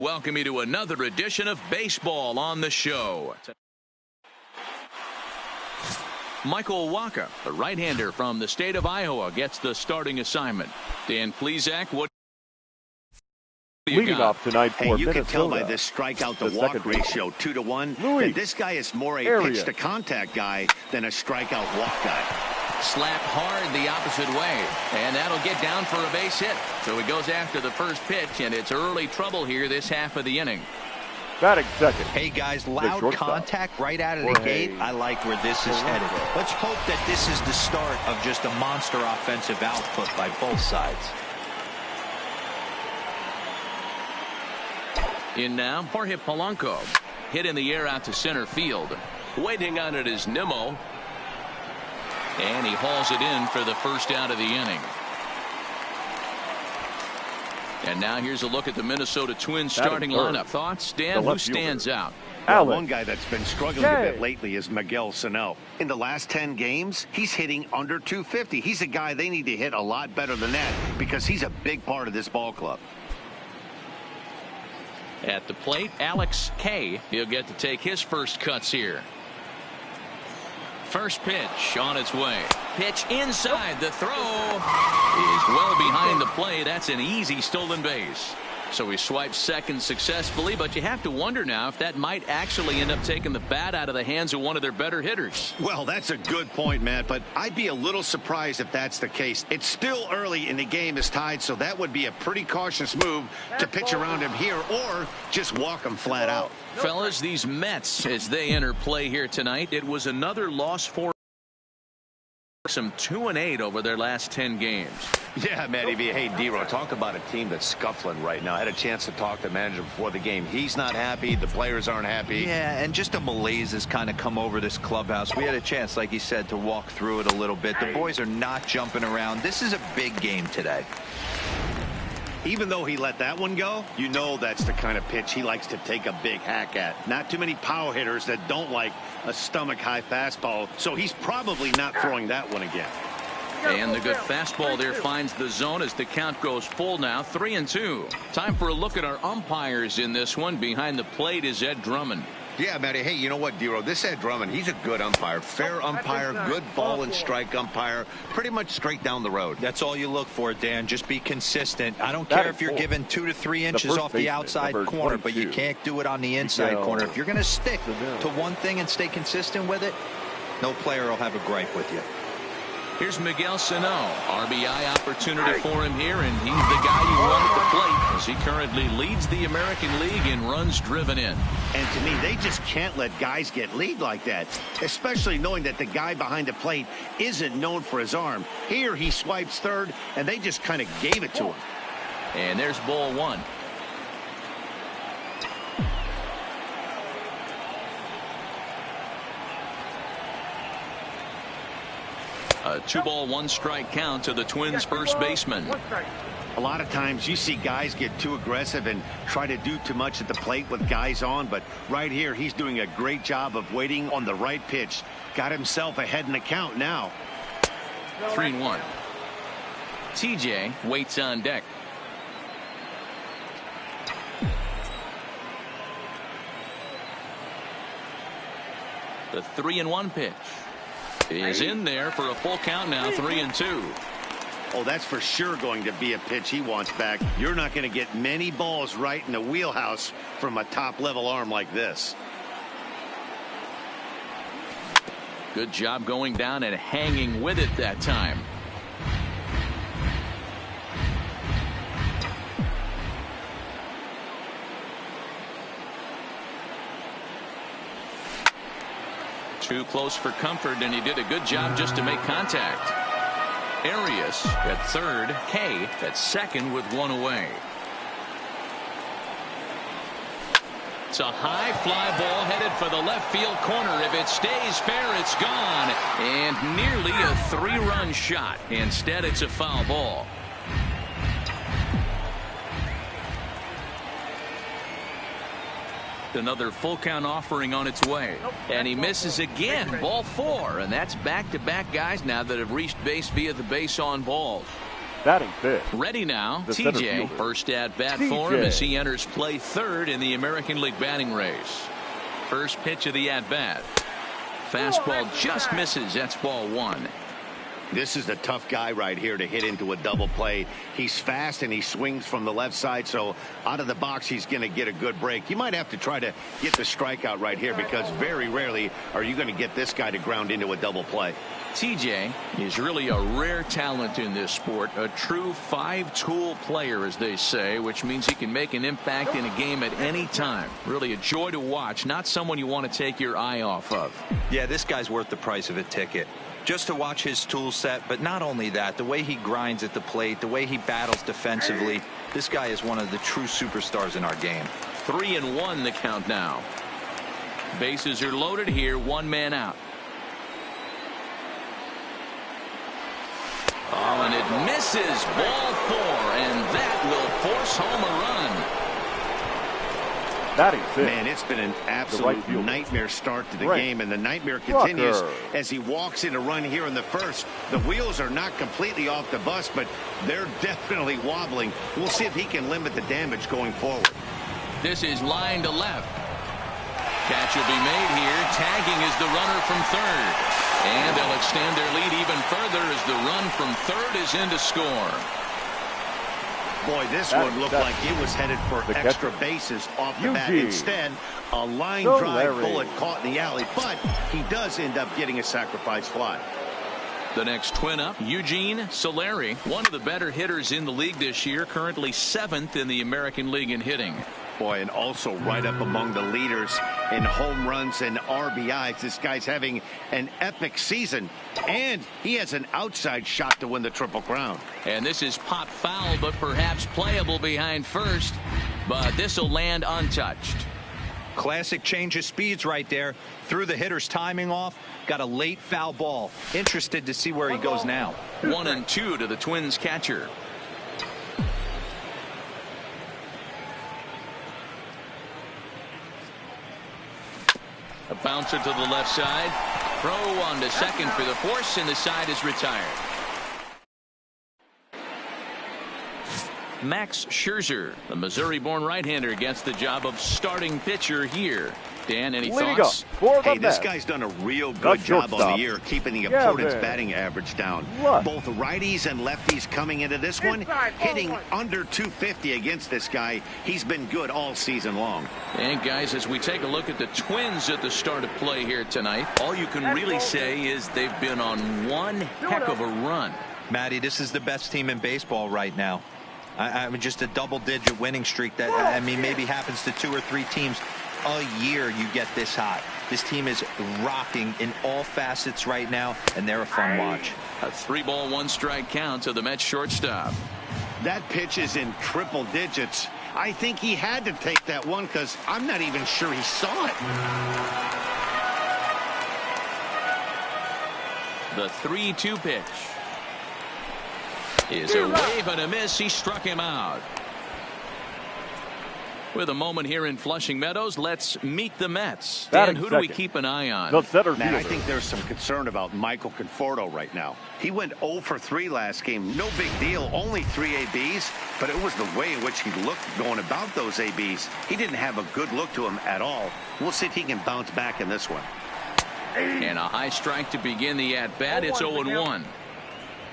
Welcome you to another edition of Baseball on the Show. Michael Wacha, the right-hander from the state of Iowa, gets the starting assignment. Dan Plesac, what do you leading got? off tonight for you Minnesota. can tell by this strikeout to walk ratio 2-to-1 that this guy is more a pitch to contact guy than a strikeout walk guy. Slapped hard the opposite way, and that'll get down for a base hit. So he goes after the first pitch, and it's early trouble here this half of the inning. Batting second. Hey guys, loud contact right out of the gate. I like where this is headed. Let's hope that this is the start of just a monster offensive output by both sides. In now, Jorge Polanco. Hit in the air out to center field. Waiting on it is Nimmo. And he hauls it in for the first out of the inning. And now here's a look at the Minnesota Twins starting lineup. Thoughts, Dan? Who stands out? Well, one guy that's been struggling a bit lately is Miguel Sano. In the last 10 games, he's hitting under 250. He's a guy they need to hit a lot better than that because he's a big part of this ball club. At the plate, Alex Kay. He'll get to take his first cuts here. First pitch on its way. Pitch inside. The throw is well behind the plate. That's an easy stolen base. So he swipes second successfully, but you have to wonder now if that might actually end up taking the bat out of the hands of one of their better hitters. Well, that's a good point, Matt, but I'd be a little surprised if that's the case. It's still early and the game is tied, so that would be a pretty cautious move to pitch around him here or just walk him flat out. Fellas, these Mets, as they enter play here tonight, it was another loss for some 2-8 over their last 10 games. Yeah, Matty V. Hey, D-Ro, talk about a team that's scuffling right now. I had a chance to talk to the manager before the game. He's not happy. The players aren't happy. Yeah, and just a malaise has kind of come over this clubhouse. We had a chance, like you said, to walk through it a little bit. The boys are not jumping around. This is a big game today. Even though he let that one go, you know that's the kind of pitch he likes to take a big hack at. Not too many power hitters that don't like a stomach-high fastball, so he's probably not throwing that one again. And the good fastball there finds the zone as the count goes full now, 3-2. Time for a look at our umpires in this one. Behind the plate is Ed Drummond. Yeah, Matty. Hey, you know what, D-Ro? This Ed Drummond, he's a good umpire. Fair umpire, good ball and strike umpire. Pretty much straight down the road. That's all you look for, Dan. Just be consistent. I don't care if you're given 2 to 3 inches off the outside corner, but you can't do it on the inside corner. If you're going to stick to one thing and stay consistent with it, no player will have a gripe with you. Here's Miguel Sano. RBI opportunity for him here, and he's the guy you want at the plate as he currently leads the American League in runs driven in. And to me, they just can't let guys get lead like that, especially knowing that the guy behind the plate isn't known for his arm. Here he swipes third, and they just kind of gave it to him. And there's ball one. A 2-ball, 1-strike count to the Twins' first baseman. A lot of times you see guys get too aggressive and try to do too much at the plate with guys on, but right here he's doing a great job of waiting on the right pitch. Got himself ahead in the count now. 3-1. TJ waits on deck. The 3-1 pitch is in there for a full count now, 3-2. Oh, that's for sure going to be a pitch he wants back. You're not going to get many balls right in the wheelhouse from a top-level arm like this. Good job going down and hanging with it that time. Too close for comfort, and he did a good job just to make contact. Arias at third, Kay at second with one away. It's a high fly ball headed for the left field corner. If it stays fair, it's gone. And nearly a 3-run shot. Instead, it's a foul ball. Another full count offering on its way, and he misses again. Ball 4, and that's back-to-back guys now that have reached base via the base on balls. Batting fifth. Ready now, The center TJ. fielder. First at bat for him as he enters play third in the American League batting race. First pitch of the at bat. Fastball just misses. That's ball one. This is a tough guy right here to hit into a double play. He's fast and he swings from the left side, so out of the box he's going to get a good break. You might have to try to get the strikeout right here because very rarely are you going to get this guy to ground into a double play. TJ is really a rare talent in this sport, a true five-tool player, as they say, which means he can make an impact in a game at any time. Really a joy to watch, not someone you want to take your eye off of. Yeah, this guy's worth the price of a ticket. Just to watch his tool set, but not only that, the way he grinds at the plate, the way he battles defensively, this guy is one of the true superstars in our game. 3-1 the count now. Bases are loaded here, one man out. Oh, and it misses. Ball four, and that will force home a run. Batting fifth. Man, it's been an absolute nightmare start to the game, and the nightmare continues as he walks in a run here in the first. The wheels are not completely off the bus, but they're definitely wobbling. We'll see if he can limit the damage going forward. This is line to left. Catch will be made here. Tagging is the runner from third. And they'll extend their lead even further as the run from third is in to score. Boy, this one looked like it was headed for extra bases off the bat. Instead, a line drive bullet caught in the alley, but he does end up getting a sacrifice fly. The next twin up, Eugene Solari, one of the better hitters in the league this year, currently 7th in the American League in hitting. Boy, and also right up among the leaders in home runs and RBIs. This guy's having an epic season, and he has an outside shot to win the Triple Crown. And this is pop foul, but perhaps playable behind first. But this will land untouched. Classic change of speeds right there. Threw the hitter's timing off. Got a late foul ball. Interested to see where he goes now. 1-2 to the Twins catcher. A bouncer to the left side. Throw on to second for the force, and the side is retired. Max Scherzer, the Missouri-born right-hander, gets the job of starting pitcher here. Dan, any thoughts? Hey, this guy's done a real good job on the year keeping the opponent's batting average down. Both righties and lefties coming into this one, hitting under 250 against this guy. He's been good all season long. And guys, as we take a look at the Twins at the start of play here tonight, all you can really say is they've been on one heck of a run. Matty, this is the best team in baseball right now. I mean, just a double-digit winning streak that, I mean, maybe happens to 2 or 3 teams a year. You get this hot. This team is rocking in all facets right now, and they're a fun watch. A 3-ball 1-strike count to the Mets shortstop. That pitch is in triple digits. I think he had to take that one because I'm not even sure he saw it. The 3-2 pitch is a wave and a miss. He struck him out. With a moment here in Flushing Meadows, let's meet the Mets. Dan, who do we keep an eye on? Man, I think there's some concern about Michael Conforto right now. He went 0 for 3 last game. No big deal, only 3 ABs, but it was the way in which he looked going about those ABs. He didn't have a good look to him at all. We'll see if he can bounce back in this one. And a high strike to begin the at-bat. It's 0-1.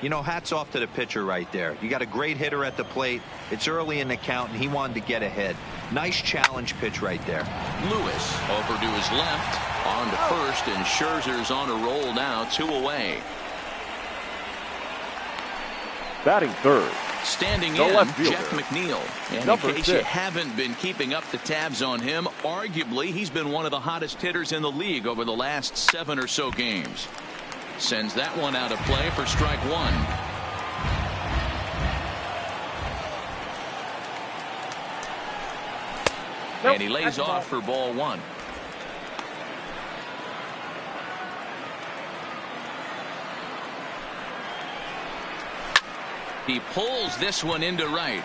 You know, hats off to the pitcher right there. You got a great hitter at the plate. It's early in the count, and he wanted to get ahead. Nice challenge pitch right there. Lewis over to his left, on to first, and Scherzer's on a roll now, 2 away. Batting third. Standing in, Jeff McNeil. And in case you haven't been keeping up the tabs on him, arguably he's been one of the hottest hitters in the league over the last 7 or so games. Sends that one out of play for strike 1. And he lays off for ball 1. He pulls this one into right.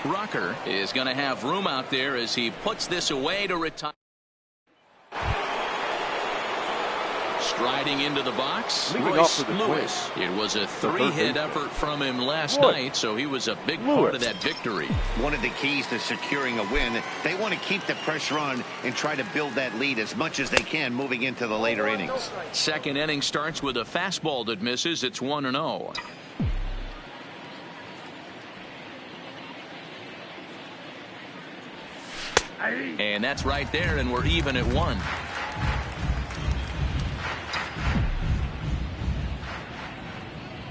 Rucker is going to have room out there as he puts this away to retire. Striding into the box, Leading Royce off for the Lewis. It was a three-hit effort from him last night, so he was a big part of that victory. One of the keys to securing a win, they want to keep the pressure on and try to build that lead as much as they can moving into the later innings. Second inning starts with a fastball that misses. It's 1-0. And that's right there, and we're even at 1.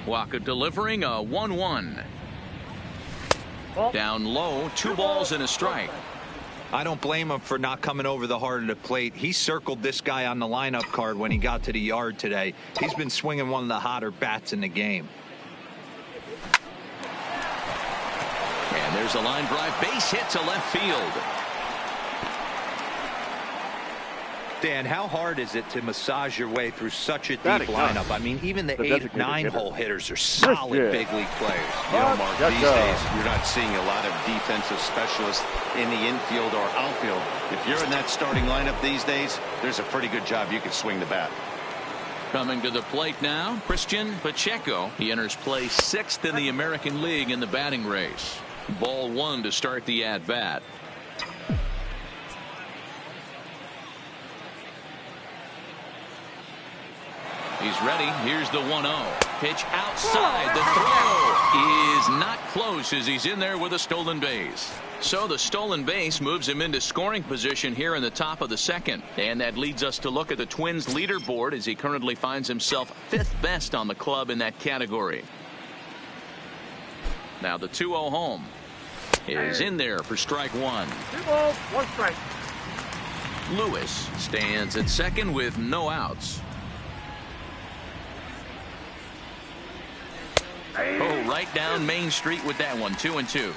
Waka delivering a 1-1. Down low, 2 balls and a strike. I don't blame him for not coming over the heart of the plate. He circled this guy on the lineup card when he got to the yard today. He's been swinging one of the hotter bats in the game. And there's a line drive, base hit to left field. Dan, how hard is it to massage your way through such a deep lineup? I mean, even the 8, 9 hole hitters are solid big league players. You know, Mark, these days you're not seeing a lot of defensive specialists in the infield or outfield. If you're in that starting lineup these days, there's a pretty good job you can swing the bat. Coming to the plate now, Christian Pacheco. He enters play 6th in the American League in the batting race. Ball 1 to start the at-bat. He's ready. Here's the 1-0. Pitch outside. The throw is not close as he's in there with a stolen base. So the stolen base moves him into scoring position here in the top of the second. And that leads us to look at the Twins leaderboard as he currently finds himself 5th best on the club in that category. Now the 2-0 home is in there for strike 1. 2 balls, 1 strike. Lewis stands at second with no outs. Oh, right down Main Street with that one. 2-2.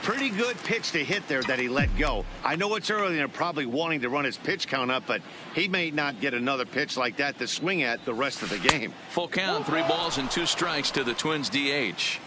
Pretty good pitch to hit there that he let go. I know it's early and they're probably wanting to run his pitch count up, but he may not get another pitch like that to swing at the rest of the game. Full count, 3 balls and 2 strikes to the Twins DH.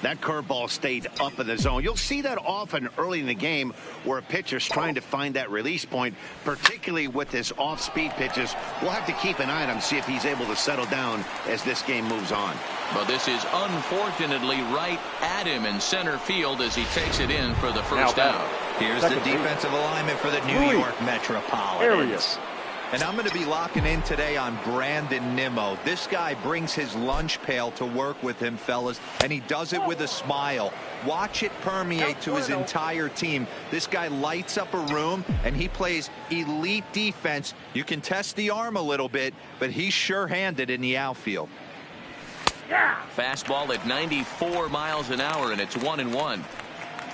That curveball stayed up in the zone. You'll see that often early in the game where a pitcher's trying to find that release point, particularly with his off-speed pitches. We'll have to keep an eye on him, see if he's able to settle down as this game moves on. But this is unfortunately right at him in center field as he takes it in for the first out. Here's the defensive alignment for the New York Metropolitans. And I'm going to be locking in today on Brandon Nimmo. This guy brings his lunch pail to work with him, fellas, and he does it with a smile. Watch it permeate to his entire team. This guy lights up a room, and he plays elite defense. You can test the arm a little bit, but he's sure-handed in the outfield. Fastball at 94 miles an hour, and it's 1-1.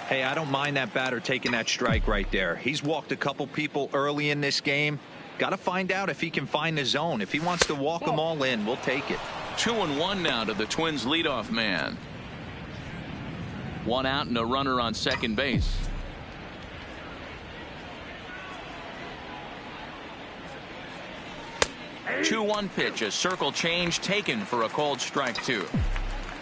Hey, I don't mind that batter taking that strike right there. He's walked a couple people early in this game. Got to find out if he can find the zone. If he wants to walk them all in, we'll take it. 2-1 now to the Twins leadoff man. 1 out and a runner on second base. A 2-1 pitch, a circle change taken for a called strike 2.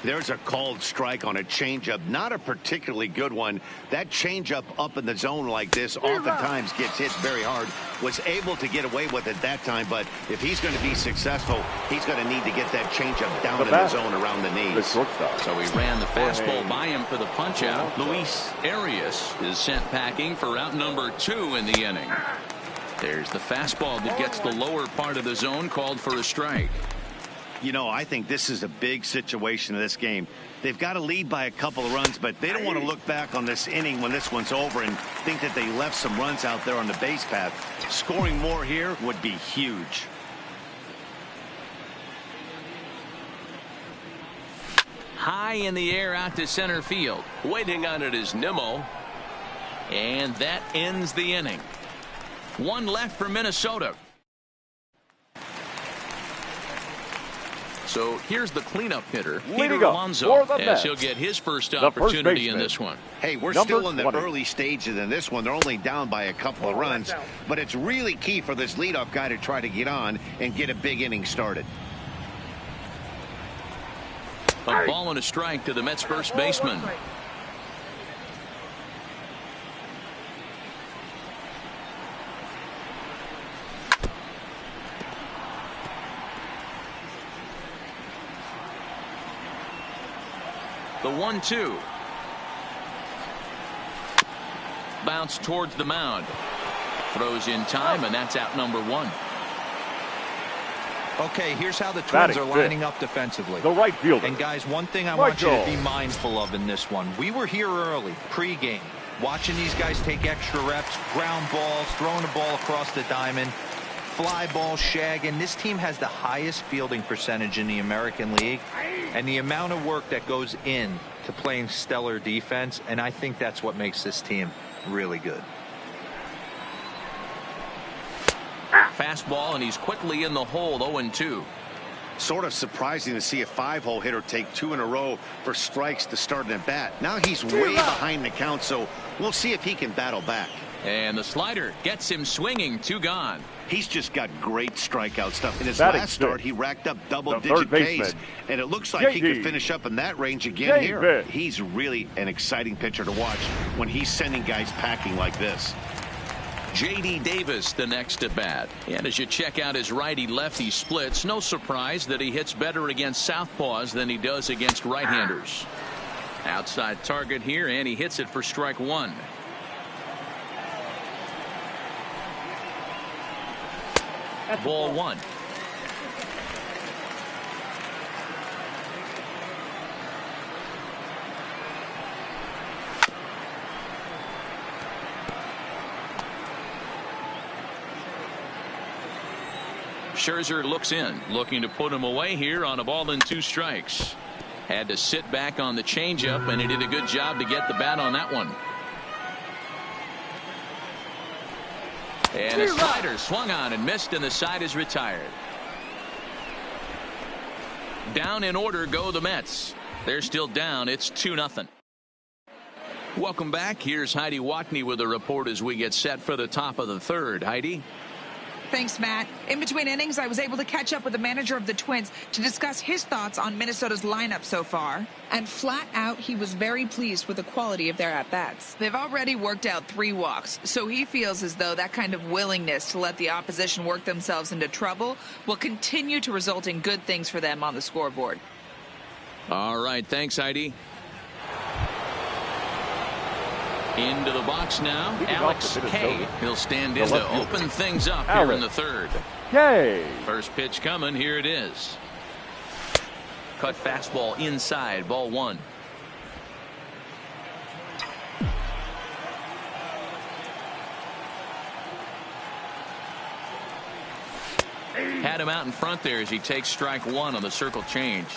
There's a called strike on a changeup, not a particularly good one. That changeup up in the zone like this oftentimes gets hit very hard. Was able to get away with it that time, but if he's going to be successful, he's going to need to get that changeup down in the zone around the knees. So he ran the fastball by him for the punch out. Luis Arias is sent packing for out number 2 in the inning. There's the fastball that gets the lower part of the zone called for a strike. You know, I think this is a big situation in this game. They've got to lead by a couple of runs, but they don't want to look back on this inning when this one's over and think that they left some runs out there on the base path. Scoring more here would be huge. High in the air out to center field. Waiting on it is Nimmo. And that ends the inning. 1 left for Minnesota. So here's the cleanup hitter, Peter Alonso, as he'll get his first opportunity in this one. Hey, we're still in the early stages in this one. They're only down by a couple of runs, but it's really key for this leadoff guy to try to get on and get a big inning started. A ball and a strike to the Mets first baseman. The 1-2. Bounce towards the mound. Throws in time, and that's out number 1. Okay, here's how the Twins are lining up defensively. The right fielder. And guys, one thing I want you to be mindful of in this one. We were here early, pregame, watching these guys take extra reps, ground balls, throwing the ball across the diamond, fly ball, shagging. This team has the highest fielding percentage in the American League, and the amount of work that goes in to playing stellar defense, and I think that's what makes this team really good. Fastball, and he's quickly in the hole. 0-2. Sort of surprising to see a 5-hole hitter take 2 in a row for strikes to start an at bat. Now he's way behind the count, so we'll see if he can battle back. And the slider gets him swinging. 2 gone. He's just got great strikeout stuff. In his last start, he racked up double-digit Ks, and it looks like he could finish up in that range again here. He's really an exciting pitcher to watch when he's sending guys packing like this. J.D. Davis the next at bat. And as you check out his righty-lefty splits, no surprise that he hits better against southpaws than he does against right-handers. Outside target here, and he hits it for strike 1. Ball 1. Scherzer looks in, looking to put him away here on a ball and 2 strikes. Had to sit back on the changeup, and he did a good job to get the bat on that one. And a slider swung on and missed, and the side is retired. Down in order go the Mets. They're still down. It's 2-0. Welcome back. Here's Heidi Watney with a report as we get set for the top of the 3rd. Heidi? Thanks, Matt. In between innings, I was able to catch up with the manager of the Twins to discuss his thoughts on Minnesota's lineup so far. And flat out, he was very pleased with the quality of their at-bats. They've already worked out 3 walks, so he feels as though that kind of willingness to let the opposition work themselves into trouble will continue to result in good things for them on the scoreboard. All right, thanks, Heidi. Into the box now, Alex K. He'll stand in to open things up here in the 3rd. First pitch coming. Here it is. Cut fastball inside. Ball 1. Had him out in front there as he takes strike 1 on the circle change.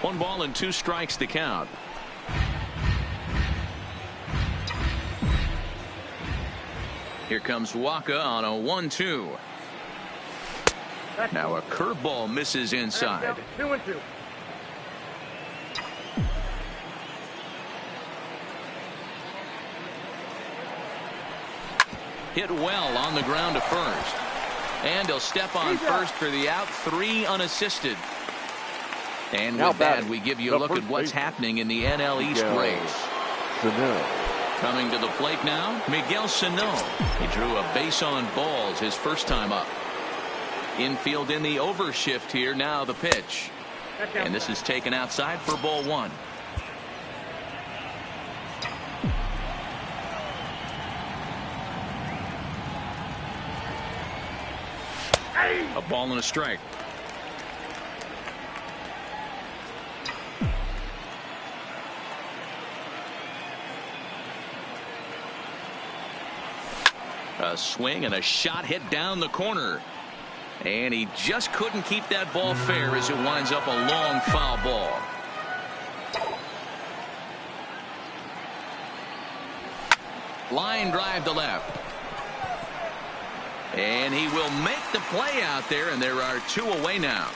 One ball and 2 strikes to count. Here comes Waka on a 1-2. Now a curveball misses inside. 2-2. Hit well on the ground to first. And he'll step on first for the out. 3 unassisted. And with that, we give you a look at what's happening in the NL East race. Coming to the plate now, Miguel Sano. He drew a base on balls his first time up. Infield in the overshift here. Now the pitch. And this is taken outside for ball 1. A ball and a strike. A swing and a shot hit down the corner. And he just couldn't keep that ball fair as it winds up a long foul ball. Line drive to left. And he will make the play out there, and there are 2 away now.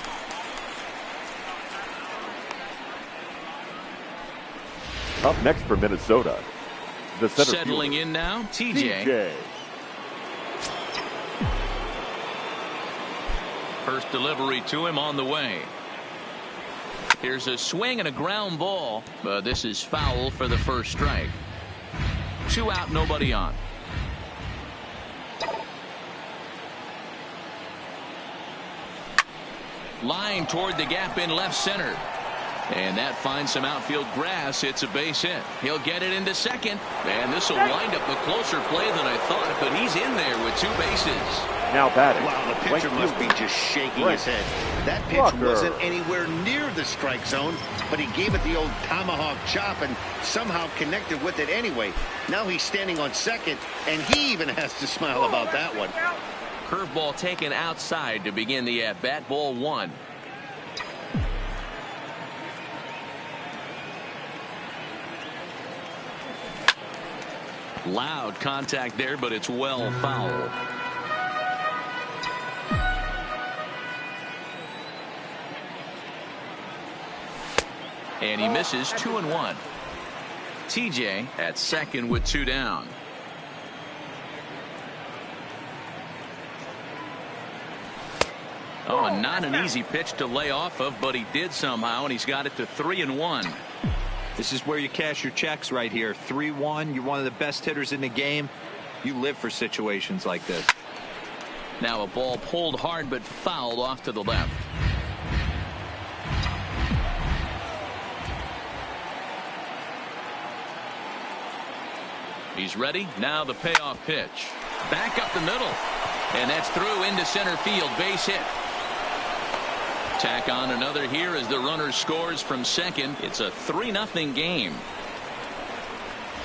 Up next for Minnesota, the center settling fielder, in now, TJ. First delivery to him on the way. Here's a swing and a ground ball, but this is foul for the first strike. 2 out, nobody on. Line toward the gap in left center. And that finds some outfield grass. It's a base hit. He'll get it into second. And this will wind up a closer play than I thought, but he's in there with 2 bases. Now batting. Wow, the pitcher must be just shaking his head. That pitch wasn't anywhere near the strike zone, but he gave it the old tomahawk chop and somehow connected with it anyway. Now he's standing on second, and he even has to smile about that one. Curveball taken outside to begin the at-bat. Ball 1. Loud contact there, but it's well fouled. And he misses 2-1. TJ at second with 2 down. Oh, and not an easy pitch to lay off of, but he did somehow, and he's got it to 3-1. This is where you cash your checks right here. 3-1. You're one of the best hitters in the game. You live for situations like this. Now a ball pulled hard but fouled off to the left. He's ready. Now the payoff pitch. Back up the middle. And that's through into center field. Base hit. Tack on another here as the runner scores from second. It's a 3-0 game.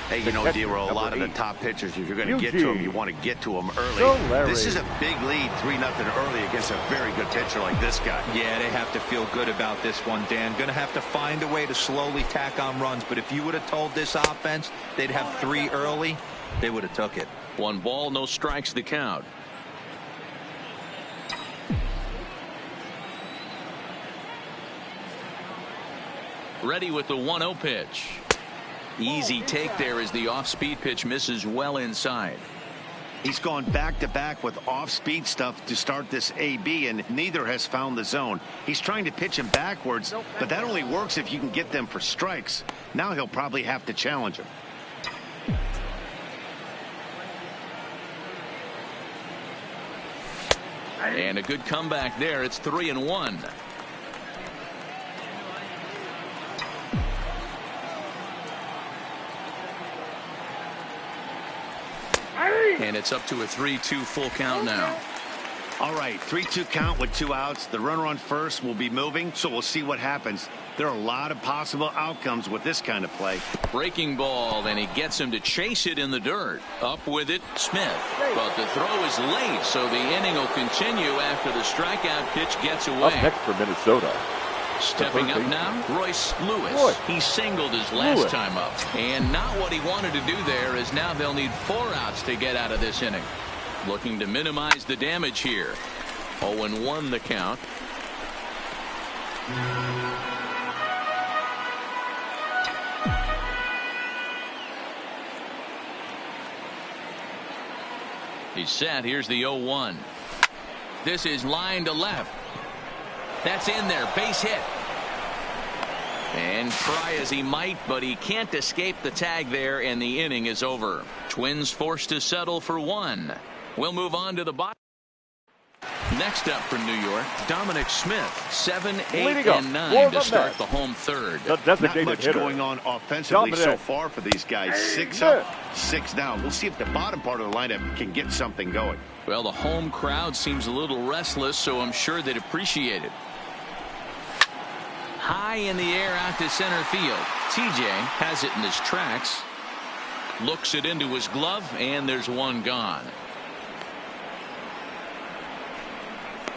Hey, you know, D-Roll, a lot of the top pitchers, if you're going to get to them, you want to get to them early. This is a big lead, 3-0 early against a very good pitcher like this guy. Yeah, they have to feel good about this one, Dan. Going to have to find a way to slowly tack on runs. But if you would have told this offense they'd have 3 early, they would have took it. 1 ball, no strikes the count. Ready with the 1-0 pitch. Easy take there as the off-speed pitch misses well inside. He's gone back-to-back with off-speed stuff to start this AB, and neither has found the zone. He's trying to pitch him backwards, but that only works if you can get them for strikes. Now he'll probably have to challenge him. And a good comeback there. It's 3-1. And it's up to a 3-2 full count now. All right, 3-2 count with 2 outs. The runner on first will be moving, so we'll see what happens. There are a lot of possible outcomes with this kind of play. Breaking ball, and he gets him to chase it in the dirt. Up with it, Smith. But the throw is late, so the inning will continue after the strikeout pitch gets away. Up next for Minnesota. Stepping up now, Royce Lewis. He singled his last time up. And not what he wanted to do there, as now they'll need 4 outs to get out of this inning. Looking to minimize the damage here. 0-1 the count. He's set. Here's the 0-1. This is line to left. That's in there. Base hit. And try as he might, but he can't escape the tag there, and the inning is over. Twins forced to settle for 1. We'll move on to the bottom. Next up for New York, Dominic Smith, 7, 8, and 9 to start the home third. Not much going on offensively so far for these guys. 6 up, 6 down. We'll see if the bottom part of the lineup can get something going. Well, the home crowd seems a little restless, so I'm sure they'd appreciate it. High in the air out to center field. TJ has it in his tracks. Looks it into his glove, and there's 1 gone.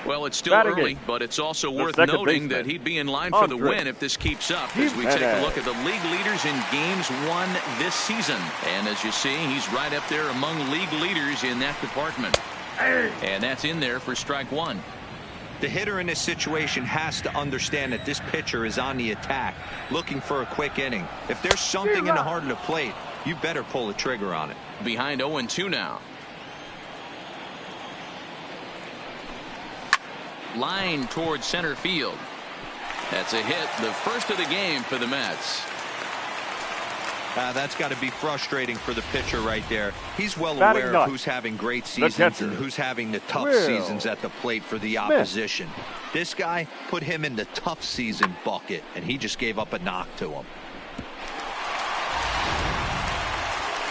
Well, it's still early, but it's also worth noting that he'd be in line for the win if this keeps up, as we take a look at the league leaders in games won this season. And as you see, he's right up there among league leaders in that department. And that's in there for strike 1. The hitter in this situation has to understand that this pitcher is on the attack, looking for a quick inning. If there's something in the heart of the plate, you better pull the trigger on it. Behind 0-2 now. Line towards center field. That's a hit, the first of the game for the Mets. That's got to be frustrating for the pitcher right there. He's well Batting aware of who's having great seasons and who's having the tough seasons at the plate for the opposition. This guy put him in the tough season bucket, and he just gave up a knock to him.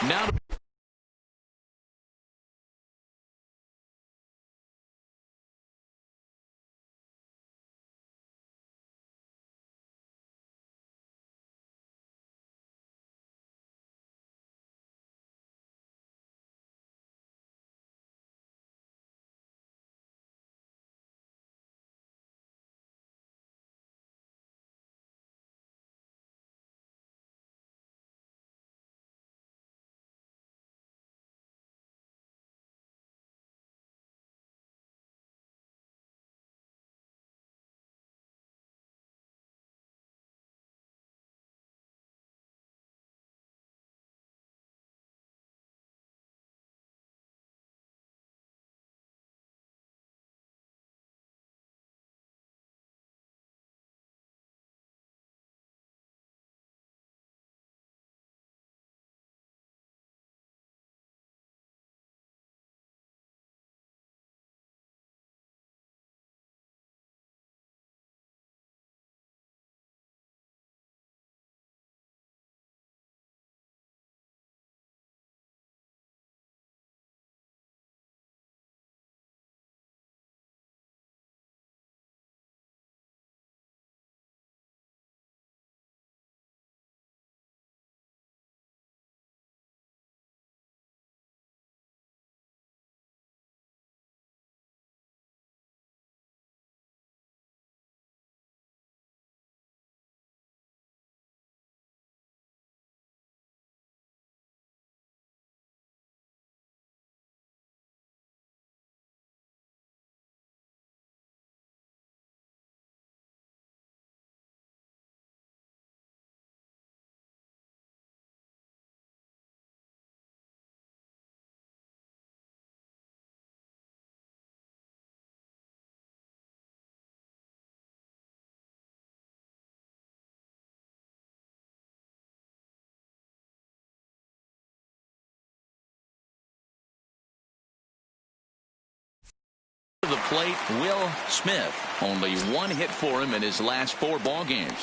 Now the plate, Will Smith. Only one hit for him in his last 4 ball games.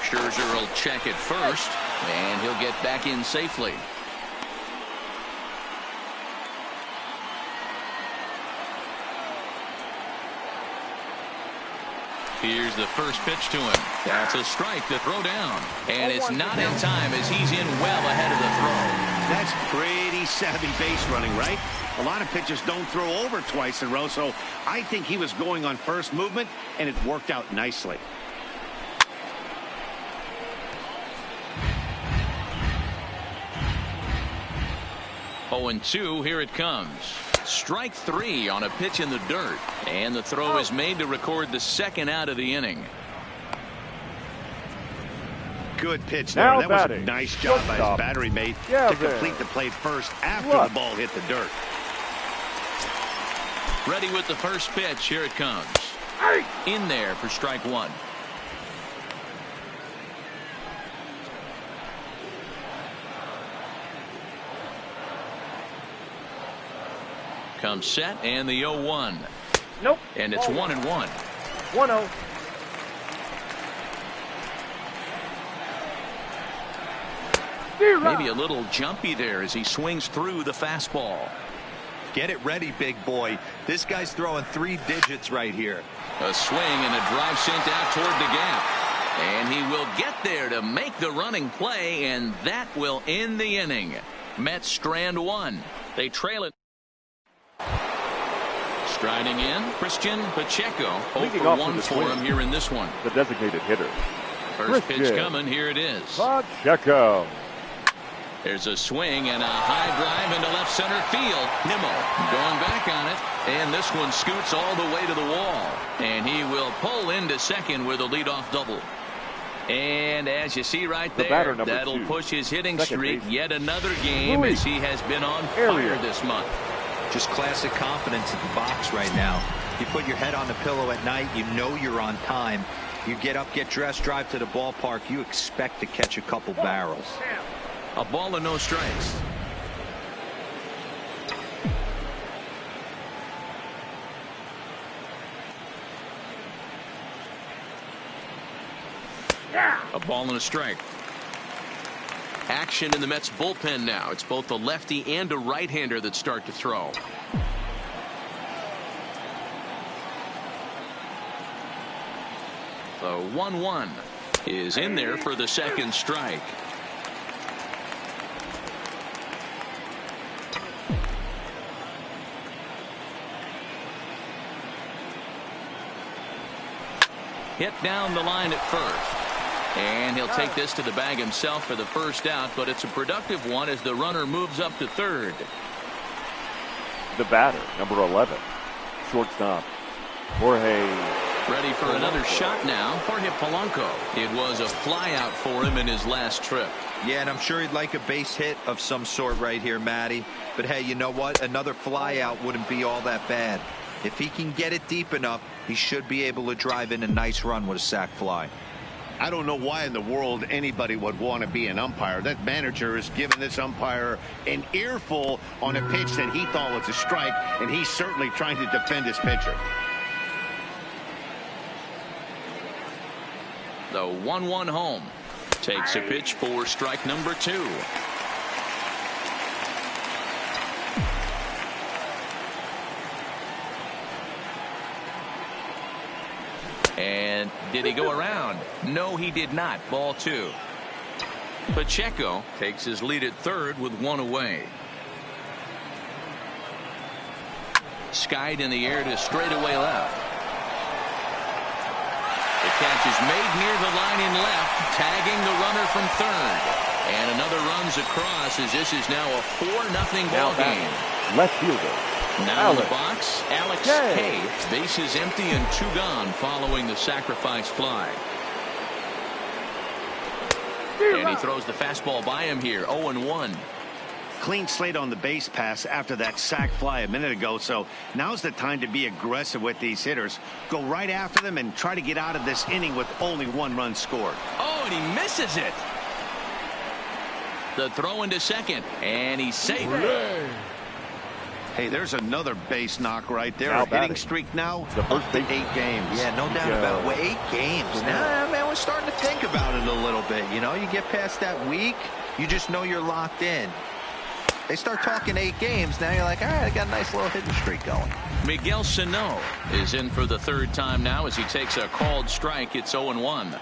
Scherzer will check it first, and he'll get back in safely. Here's the first pitch to him. That's a strike to throw down. And it's not in time as he's in well ahead of the throw. That's pretty savvy base running, right? A lot of pitchers don't throw over twice in a row, so I think he was going on first movement, and it worked out nicely. Oh, and 2, here it comes. Strike 3 on a pitch in the dirt, and the throw is made to record the second out of the inning. Good pitch there. Now that was a nice job by his battery mate to complete the play first after the ball hit the dirt. Ready with the first pitch. Here it comes. In there for strike 1. Comes set, and the 0-1. Nope. And it's 1-1. 1-0. Maybe a little jumpy there as he swings through the fastball. Get it ready, big boy. This guy's throwing 3 digits right here. A swing and a drive sent out toward the gap. And he will get there to make the running play, and that will end the inning. Mets strand 1. They trail it. Striding in, Christian Pacheco. 0 for 1 for him here in this one. The designated hitter. First pitch coming. Here it is. Pacheco. There's a swing and a high drive into left center field. Nimmo going back on it. And this one scoots all the way to the wall. And he will pull into second with a leadoff double. And as you see right there, that'll push his hitting streak yet another game as he has been on fire this month. Just classic confidence at the box right now. You put your head on the pillow at night, you know you're on time. You get up, get dressed, drive to the ballpark. You expect to catch a couple barrels. A ball and no strikes. A ball and a strike. Action in the Mets bullpen now. It's both a lefty and a right-hander that start to throw. The 1-1 is in there for the second strike. Hit down the line at first. And he'll take this to the bag himself for the first out, but it's a productive one as the runner moves up to third. The batter, number 11, shortstop, Jorge. Ready for another shot now, Jorge Polanco. It was a flyout for him in his last trip. Yeah, and I'm sure he'd like a base hit of some sort right here, Matty. But hey, you know what? Another flyout wouldn't be all that bad. If he can get it deep enough, he should be able to drive in a nice run with a sac fly. I don't know why in the world anybody would want to be an umpire. That manager is giving this umpire an earful on a pitch that he thought was a strike, and he's certainly trying to defend his pitcher. The 1-1 home takes a pitch for strike number 2. And did he go around? No, he did not. Ball 2. Pacheco takes his lead at third with one away. Skied in the air to straightaway left. The catch is made near the line in left, tagging the runner from third. And another runs across as this is now a 4-0 ball game. Left fielder. Now in the box, Alex Hay. Bases empty and 2 gone following the sacrifice fly. And he throws the fastball by him here, 0-1. Clean slate on the base pass after that sac fly a minute ago, so now's the time to be aggressive with these hitters. Go right after them and try to get out of this inning with only 1 run scored. Oh, and he misses it. The throw into second, and he's safe. Hey, there's another base knock right there. Now A hitting batting. streak now, The first up to base. 8 games. Yeah, no doubt about it. Well, 8 games. Now, man, we're starting to think about it a little bit. You know, you get past that week, you just know you're locked in. They start talking 8 games. Now you're like, all right, I got a nice little hitting streak going. Miguel Sano is in for the 3rd time now as he takes a called strike. It's 0-1.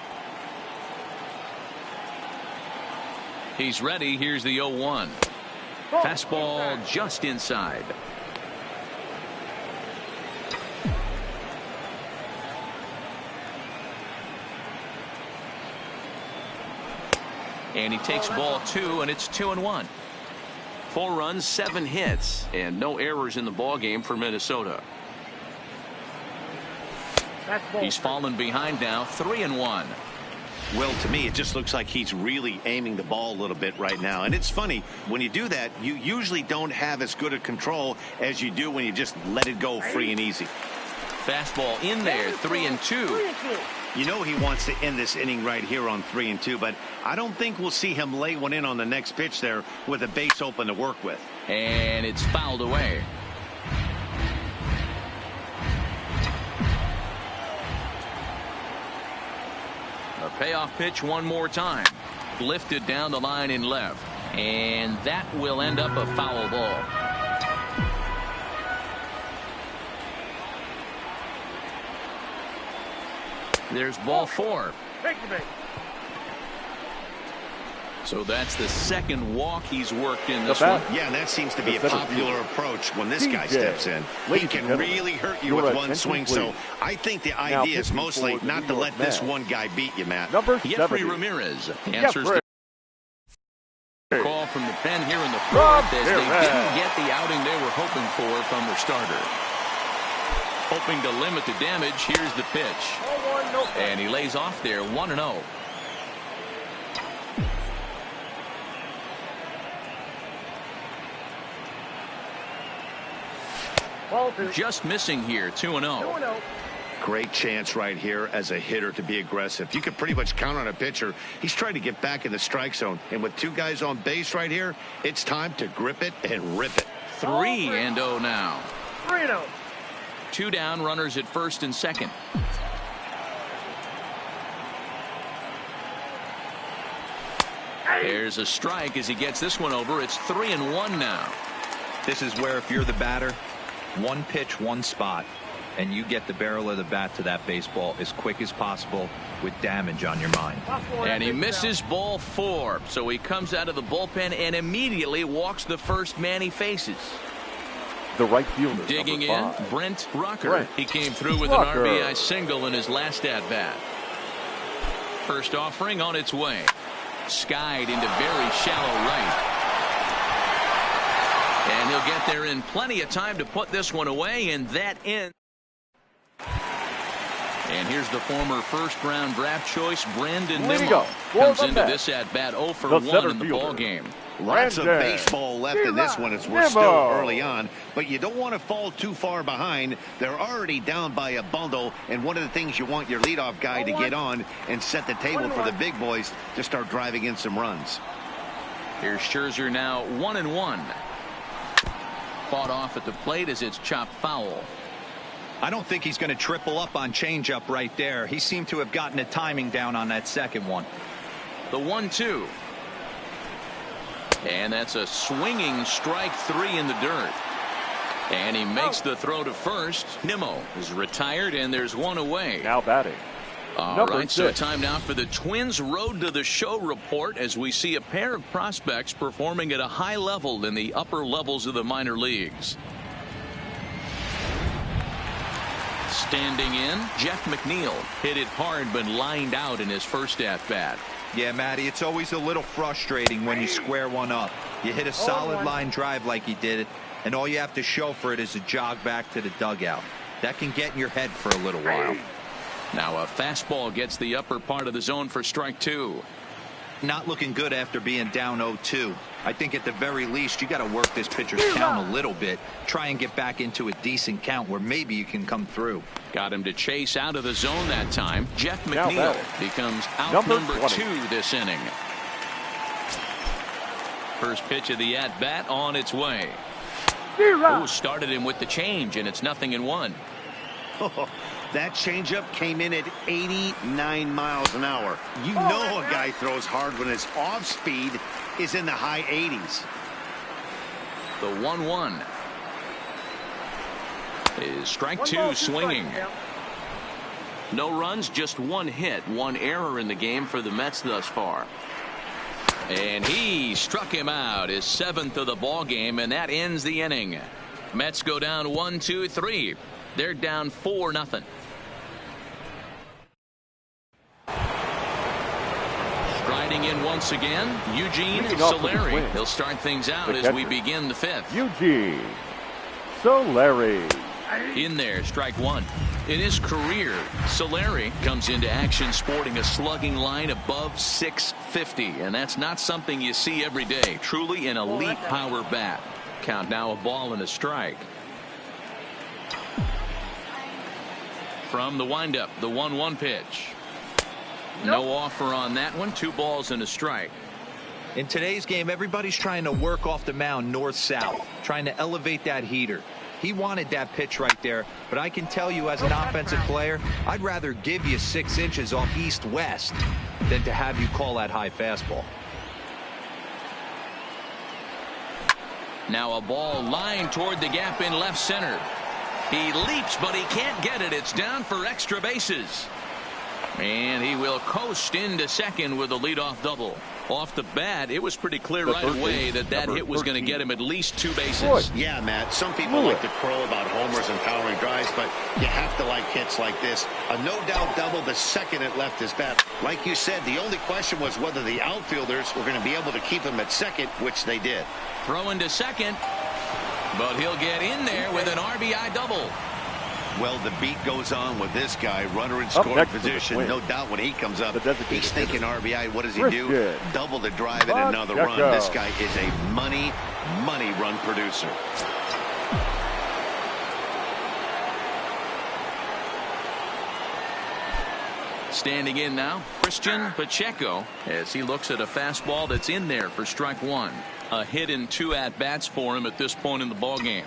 He's ready. Here's the 0-1. Fastball just inside. And he takes ball 2, and it's 2-1. 4 runs, 7 hits, and no errors in the ball game for Minnesota. He's fallen behind now, 3-1. Well, to me, it just looks like he's really aiming the ball a little bit right now. And it's funny, when you do that, you usually don't have as good a control as you do when you just let it go free and easy. Fastball in there, 3-2. You know he wants to end this inning right here on 3-2, but I don't think we'll see him lay one in on the next pitch there with a base open to work with. And it's fouled away. A payoff pitch one more time. Lifted down the line in left. And that will end up a foul ball. There's ball 4. So that's the 2nd walk he's worked in this one. Yeah, and that seems to be a popular approach when this guy steps in. He can really hurt you with one swing, so I think the idea is mostly not to let this one guy beat you, Matt. Jeffrey Ramirez answers the call from the pen here in the 4th as they didn't get the outing they were hoping for from their starter. Hoping to limit the damage, here's the pitch. And he lays off there, 1-0. Just missing here, 2-0. Great chance right here as a hitter to be aggressive. You can pretty much count on a pitcher. He's trying to get back in the strike zone. And with two guys on base right here, it's time to grip it and rip it. 3-0 now. 3-0. 2 down, runners at first and second. There's a strike as he gets this one over. It's 3-1 now. This is where if you're the batter, one pitch, one spot, and you get the barrel of the bat to that baseball as quick as possible with damage on your mind. And he misses ball 4. So he comes out of the bullpen and immediately walks the first man he faces. The right fielder. Digging in, #5. Brent Rucker. Brent He came through with Rucker. an RBI single in his last at-bat. First offering on its way. Skied into very shallow right. And he'll get there in plenty of time to put this one away, and that ends. And here's the former first-round draft choice, Brandon Way to Nimmo. go. Comes Well, into back. this at-bat 0 for The 1 center in the fielder. ball game. Lots of Brandon baseball left in this one as we're Nimmo. still early on, but you don't want to fall too far behind. They're already down by a bundle, and one of the things you want your leadoff guy to get on and set the table for the big boys to start driving in some runs. Here's Scherzer now 1-1. Fought off at the plate as it's chopped foul. I don't think he's going to triple up on changeup right there. He seemed to have gotten the timing down on that second one. The 1-2. And that's a swinging strike 3 in the dirt. And he makes the throw to first. Nimmo is retired, and there's one away. Now batting. All Number right, so 6. time now for the Twins Road to the Show report as we see a pair of prospects performing at a high level in the upper levels of the minor leagues. Standing in, Jeff McNeil hit it hard but lined out in his first at-bat. Yeah, Matty, it's always a little frustrating when you square one up. You hit a solid line drive like he did, and all you have to show for it is a jog back to the dugout. That can get in your head for a little while. Now a fastball gets the upper part of the zone for strike 2. Not looking good after being down 0-2. I think at the very least you got to work this pitcher's count a little bit. Try and get back into a decent count where maybe you can come through. Got him to chase out of the zone that time. Jeff Now McNeil batting. becomes out Number number 20. 2 this inning. First pitch of the at-bat on its way. Oh, started him with the change, and it's 0-1. That changeup came in at 89 miles an hour. You know a guy throws hard when his off speed is in the high 80s. The 1-1 is strike 2 swinging. No runs, just 1 hit, 1 error in the game for the Mets thus far. And he struck him out, his 7th of the ball game, and that ends the inning. Mets go down 1-2-3. They're down 4-0. Striding in once again, Eugene Leading off with the Solari. Twins. He'll start things out The as we catcher. begin the 5th. Eugene Solari. In there, strike 1. In his career, Solari comes into action sporting a slugging line above .650, and that's not something you see every day. Truly an elite power bat. Count now, a ball and a strike. From the windup, the 1-1 pitch. No offer on that one. 2 balls and a strike. In today's game, everybody's trying to work off the mound north-south, trying to elevate that heater. He wanted that pitch right there, but I can tell you as an offensive player, I'd rather give you 6 inches off east-west than to have you call that high fastball. Now a ball lined toward the gap in left center. He leaps, but he can't get it. It's down for extra bases. And he will coast into second with a leadoff double. Off the bat, it was pretty clear right away that hit was going to get him at least 2 bases. Yeah, Matt, some people like to crow about homers and powering drives, but you have to like hits like this. A no-doubt double the second it left his bat. Like you said, the only question was whether the outfielders were going to be able to keep him at second, which they did. Throwing to second, but he'll get in there with an RBI double. Well, the beat goes on with this guy, runner in Up scoring next for the position. Twins. No doubt when he comes up, The designated he's thinking hitter. RBI. What does he do? Brisket. Double the drive and another run. Pacheco. This guy is a money run producer. Standing in now, Christian Pacheco, as he looks at a fastball that's in there for strike one. A hit in 2 at-bats for him at this point in the ballgame.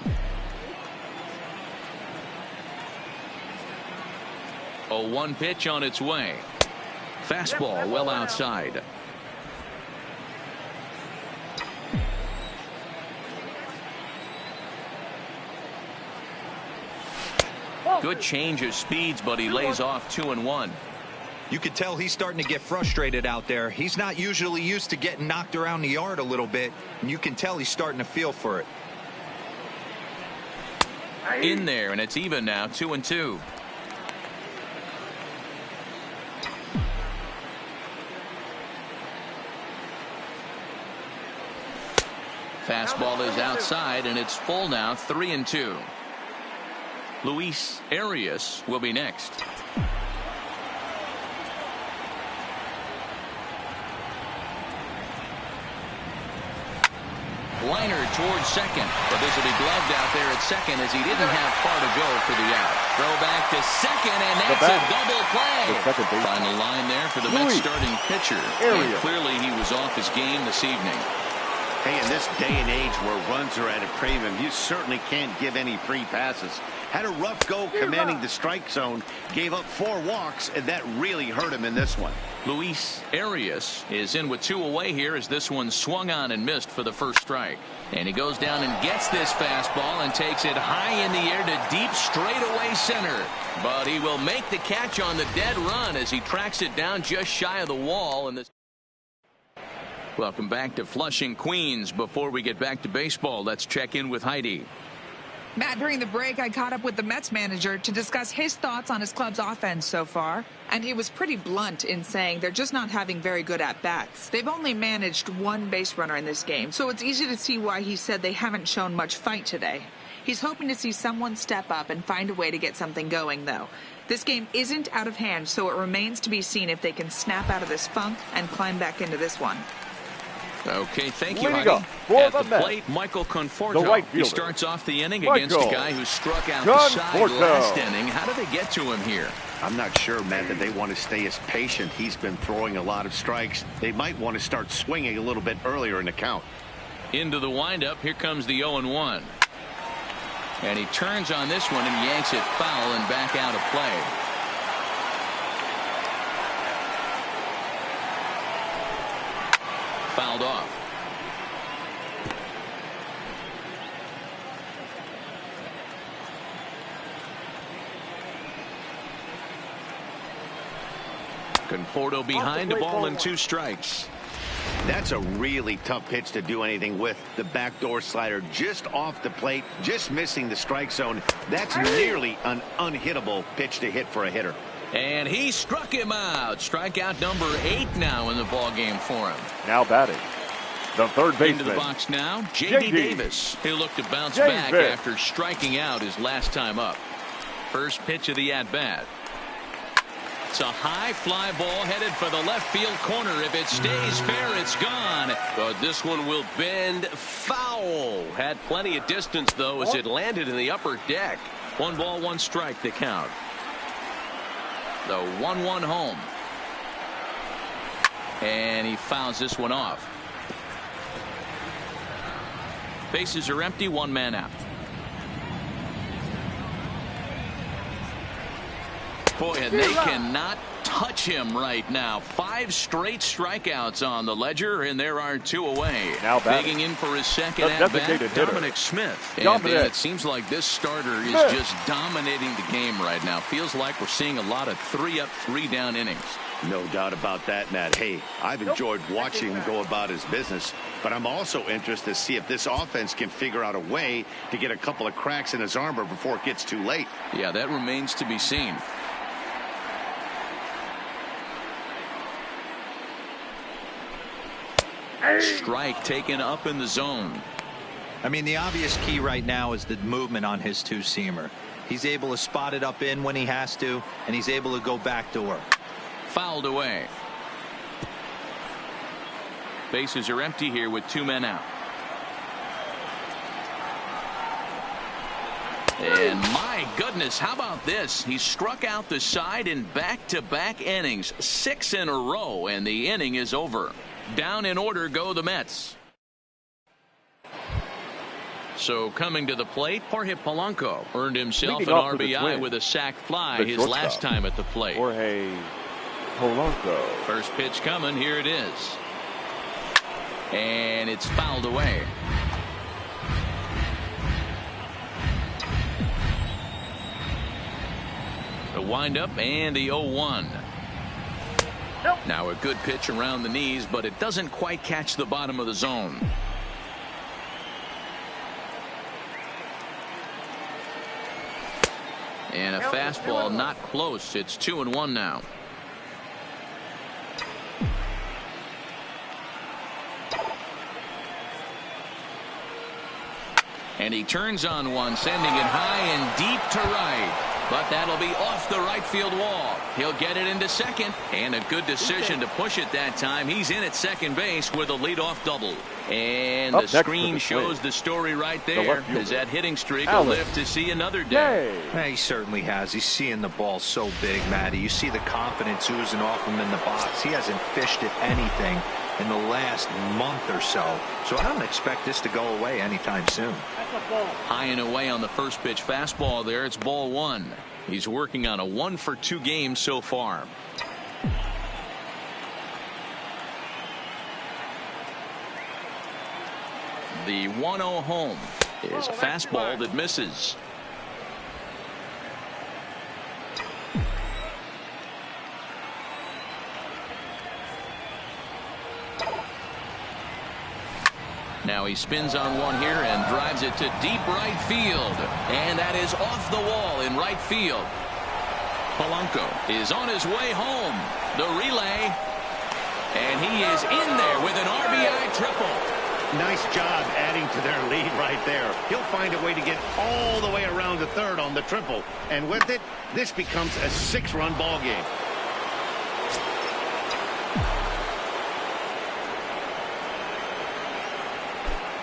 0-1 pitch on its way. Fastball well outside. Good change of speeds, but he lays off 2-1. You could tell he's starting to get frustrated out there. He's not usually used to getting knocked around the yard a little bit, and you can tell he's starting to feel for it. In there, and it's even now, 2-2. Fastball is outside, and it's full now, 3-2. Luis Arias will be next. Liner towards second, but this will be gloved out there at second as he didn't have far to go for the out. Throw back to second, and that's a double play. Final line there for the Mets starting pitcher. And clearly he was off his game this evening. Hey, in this day and age where runs are at a premium, you certainly can't give any free passes. Had a rough go commanding the strike zone, gave up 4 walks, and that really hurt him in this one. Luis Arias is in with 2 away here as this one swung on and missed for the first strike. And he goes down and gets this fastball and takes it high in the air to deep straightaway center. But he will make the catch on the dead run as he tracks it down just shy of the wall. And this. Welcome back to Flushing, Queens. Before we get back to baseball, let's check in with Heidi. Matt, during the break, I caught up with the Mets manager to discuss his thoughts on his club's offense so far. And he was pretty blunt in saying they're just not having very good at-bats. They've only managed 1 base runner in this game, so it's easy to see why he said they haven't shown much fight today. He's hoping to see someone step up and find a way to get something going, though. This game isn't out of hand, so it remains to be seen if they can snap out of this funk and climb back into this one. Okay, thank you, Heidi. At the plate, Michael Conforto. He starts off the inning against a guy who struck out the side last inning. How did they get to him here? I'm not sure, Matt, that they want to stay as patient. He's been throwing a lot of strikes. They might want to start swinging a little bit earlier in the count. Into the windup, here comes the 0-1. And he turns on this one and yanks it foul and back out of play. Fouled off. Conforto behind, a ball and 2 strikes. That's a really tough pitch to do anything with. The backdoor slider just off the plate, just missing the strike zone. That's nearly an unhittable pitch to hit for a hitter. And he struck him out. Strikeout number 8 now in the ball game for him. Now batting, the third baseman. Into the box now, J.D. Davis. He'll look to bounce back after striking out his last time up. First pitch of the at-bat. It's a high fly ball headed for the left field corner. If it stays fair, it's gone. But this one will bend foul. Had plenty of distance, though, as it landed in the upper deck. 1 ball, 1 strike to count. The 1-1 home. And he fouls this one off. Bases are empty, 1 man out. Boy, and they cannot touch him right now. 5 straight strikeouts on the ledger, and there are 2 away. Now digging in for his second at-bat, Dominic Smith. And it seems like this starter is just dominating the game right now. Feels like we're seeing a lot of 3-up, 3-down innings. No doubt about that, Matt. Hey, I've enjoyed watching him go about his business, but I'm also interested to see if this offense can figure out a way to get a couple of cracks in his armor before it gets too late. Yeah, that remains to be seen. Strike taken up in the zone. I mean, the obvious key right now is the movement on his 2-seamer. He's able to spot it up in when he has to, and he's able to go backdoor. Fouled away. Bases are empty here with 2 men out. And my goodness, how about this? He struck out the side in back-to-back innings, 6 in a row, and the inning is over. Down in order go the Mets. So coming to the plate, Jorge Polanco earned himself an RBI with a sac fly his last time at the plate. Jorge Polanco. First pitch coming, here it is. And it's fouled away. The windup and the 0-1. Now a good pitch around the knees, but it doesn't quite catch the bottom of the zone. And a fastball not close. It's 2-1 now. And he turns on one, sending it high and deep to right. But that'll be off the right field wall. He'll get it into second. And a good decision to push it that time. He's in at second base with a leadoff double. And the screen shows the story right there. As that hitting streak will live to see another day. Yeah, he certainly has. He's seeing the ball so big, Matty. You see the confidence oozing off him in the box. He hasn't fished at anything in the last month or so. So I don't expect this to go away anytime soon. High and away on the first pitch fastball there. It's ball one. He's working on a 1-for-2 game so far. The 1-0 home is a fastball that misses. Now he spins on one here and drives it to deep right field. And that is off the wall in right field. Polanco is on his way home. The relay. And he is in there with an RBI triple. Nice job adding to their lead right there. He'll find a way to get all the way around to third on the triple. And with it, this becomes a 6-run ball game.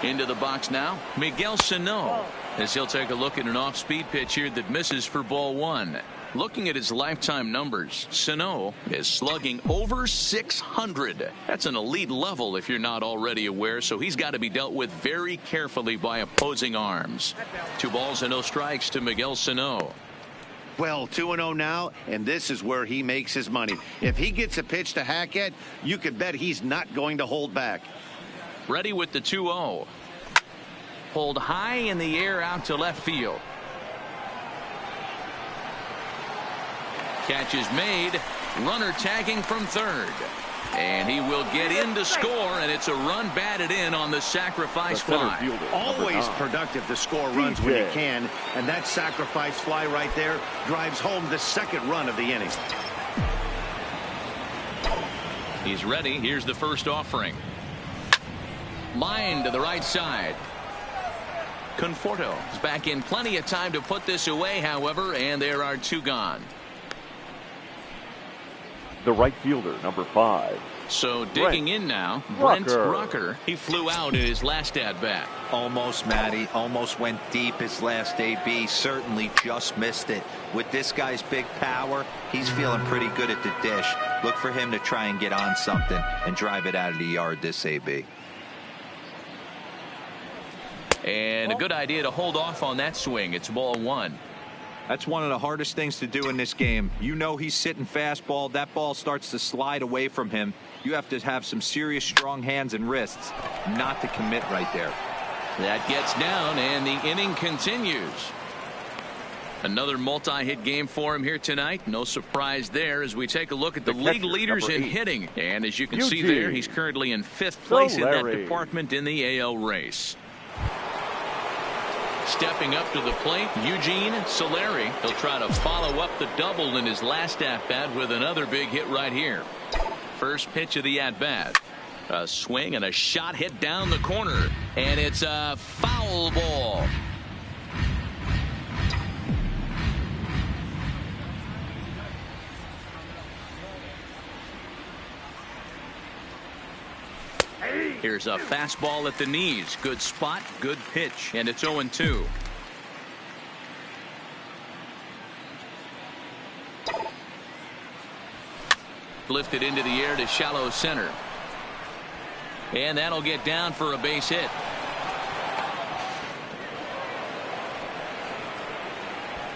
Into the box now, Miguel Sano, as he'll take a look at an off-speed pitch here that misses for ball one. Looking at his lifetime numbers, Sano is slugging over 600. That's an elite level if you're not already aware, so he's got to be dealt with very carefully by opposing arms. 2 balls and no strikes to Miguel Sano. Well, 2-0 now, and this is where he makes his money. If he gets a pitch to hack at, you could bet he's not going to hold back. Ready with the 2-0. Pulled high in the air out to left field. Catch is made. Runner tagging from third. And he will get in to score, and it's a run batted in on the sacrifice fly. Always productive to score runs when you can, and that sacrifice fly right there drives home the second run of the inning. He's ready. Here's the first offering. Line to the right side. Conforto is back in plenty of time to put this away, however, and there are 2 gone. The right fielder, number 5. So digging in now, Brent Rucker. He flew out in his last at-bat. Almost, Matty. Almost went deep his last AB. Certainly just missed it. With this guy's big power, he's feeling pretty good at the dish. Look for him to try and get on something and drive it out of the yard this AB. And a good idea to hold off on that swing. It's ball one. That's one of the hardest things to do in this game. You know he's sitting fastball. That ball starts to slide away from him. You have to have some serious strong hands and wrists not to commit right there. That gets down, and the inning continues. Another multi-hit game for him here tonight. No surprise there as we take a look at the league leaders in hitting. And as you can see there, he's currently in 5th place in that department in the AL race. Stepping up to the plate, Eugene Solari. He'll try to follow up the double in his last at-bat with another big hit right here. First pitch of the at-bat. A swing and a shot hit down the corner. And it's a foul ball. Here's a fastball at the knees. Good spot, good pitch, and it's 0-2. lifted into the air to shallow center. And that'll get down for a base hit.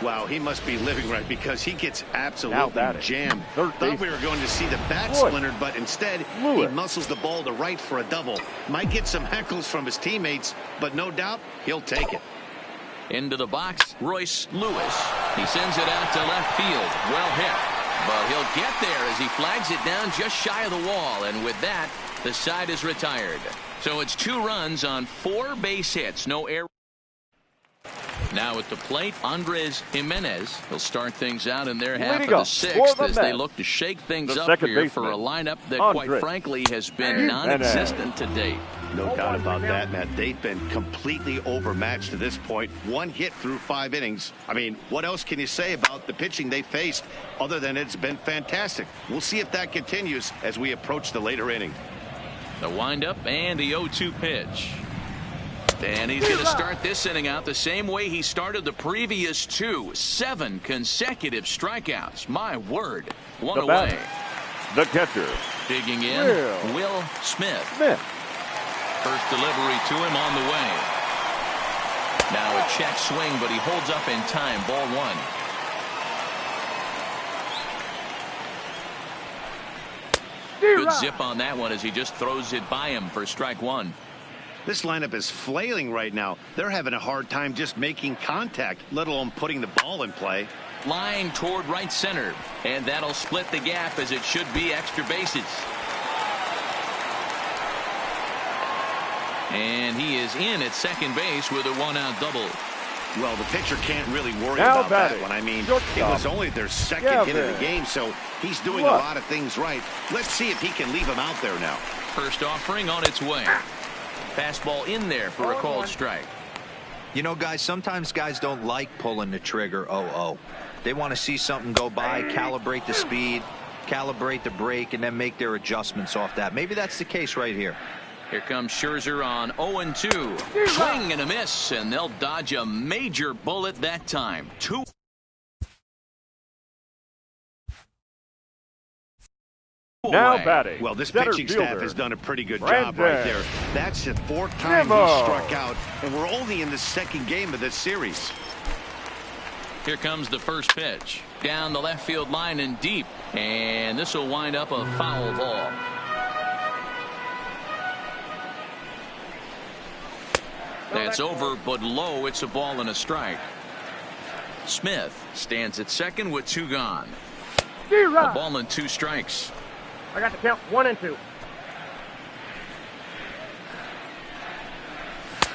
Wow, he must be living right because he gets absolutely jammed. Thought we were going to see the bat splintered, but instead he muscles the ball to right for a double. Might get some heckles from his teammates, but no doubt he'll take it. Into the box, Royce Lewis. He sends it out to left field. Well hit. But he'll get there as he flags it down just shy of the wall. And with that, the side is retired. So it's 2 runs on 4 base hits. No error. Now at the plate, Andres Jimenez. He'll start things out in their half of the 6th as they look to shake things up here for a lineup that, quite frankly, has been non-existent to date. No doubt about that, Matt. They've been completely overmatched to this point. 1 hit through 5 innings. I mean, what else can you say about the pitching they faced other than it's been fantastic? We'll see if that continues as we approach the later inning. The windup and the 0-2 pitch. And he's going to start this inning out the same way he started the previous 2. 7 consecutive strikeouts. My word. 1 away. The catcher. Digging in, Will Smith. First delivery to him on the way. Now a check swing, but he holds up in time. Ball 1. Good zip on that one as he just throws it by him for strike 1. This lineup is flailing right now. They're having a hard time just making contact, let alone putting the ball in play. Line toward right center, and that'll split the gap as it should be extra bases. And he is in at second base with a 1-out double. Well, the pitcher can't really worry about that one. I mean, it was only their second hit of the game, so he's doing a lot of things right. Let's see if he can leave him out there now. First offering on its way. Fastball in there for a called strike. You know, guys, sometimes guys don't like pulling the trigger 0-0. They want to see something go by, calibrate the speed, calibrate the break, and then make their adjustments off that. Maybe that's the case right here. Here comes Scherzer on 0-2. Swing and a miss, and they'll dodge a major bullet that time. 2. Now batting. Well, this pitching staff has done a pretty good job right there. That's the 4th time he struck out, and we're only in the 2nd game of this series. Here comes the first pitch. Down the left field line and deep. And this will wind up a foul ball. That's over, but low. It's a ball and a strike. Smith stands at second with 2 gone. A ball and 2 strikes. I got to count 1 and 2.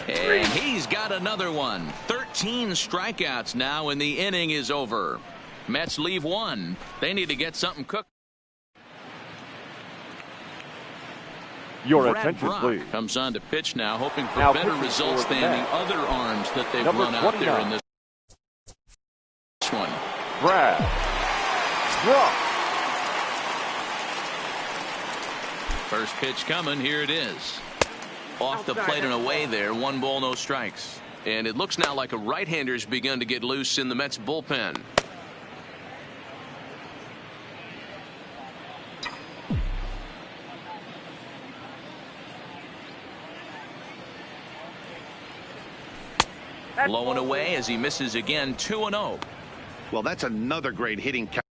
And he's got another one. 13 strikeouts now, and the inning is over. Mets leave 1. They need to get something cooked. Your Brad attention, Brock please. comes on to pitch now, hoping for better results than the other arms that they've run out there in this one. Brad Brock. First pitch coming. Here it is. Off the plate and away there. 1 ball, no strikes. And it looks now like a right-hander's begun to get loose in the Mets bullpen. Low and away as he misses again. 2-0. Well, that's another great hitting count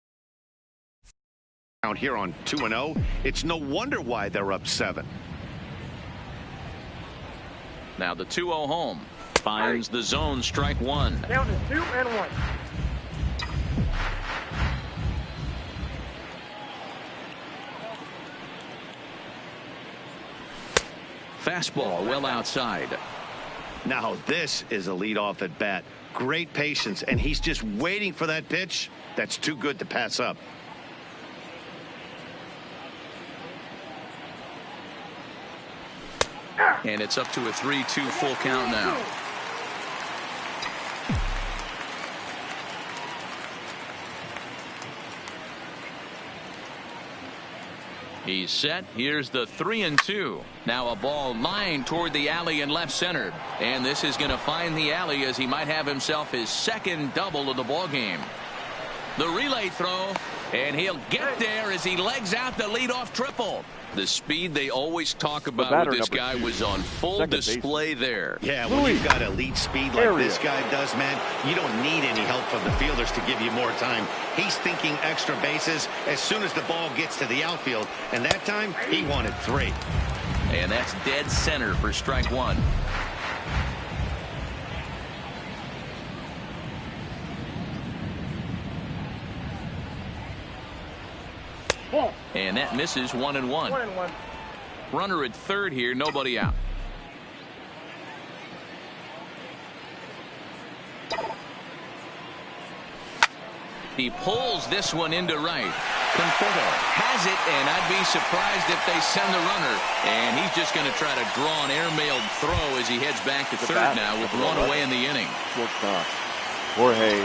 here on 2-0. It's no wonder why they're up 7. Now the 2-0 home. Finds the zone. Strike 1. Count is 2 and 1. Fastball well outside. Now this is a leadoff at bat. Great patience, and he's just waiting for that pitch. That's too good to pass up. And it's up to a 3-2 full count now. He's set. Here's the 3-2. Now a ball lined toward the alley in left center. And this is going to find the alley as he might have himself his 2nd double of the ball game. The relay throw, And he'll get there as he legs out the leadoff triple. The speed they always talk about with this guy was on full display there. Yeah, when you've got elite speed like this guy does, man, you don't need any help from the fielders to give you more time. He's thinking extra bases as soon as the ball gets to the outfield, and that time he wanted 3. And that's dead center for strike 1. And that misses 1-1. 1-1. Runner at third here, nobody out. He pulls this one into right. Conforto has it, and I'd be surprised if they send the runner. And he's just going to try to draw an airmailed throw as he heads back to third now with 1 away in the inning. Jorge.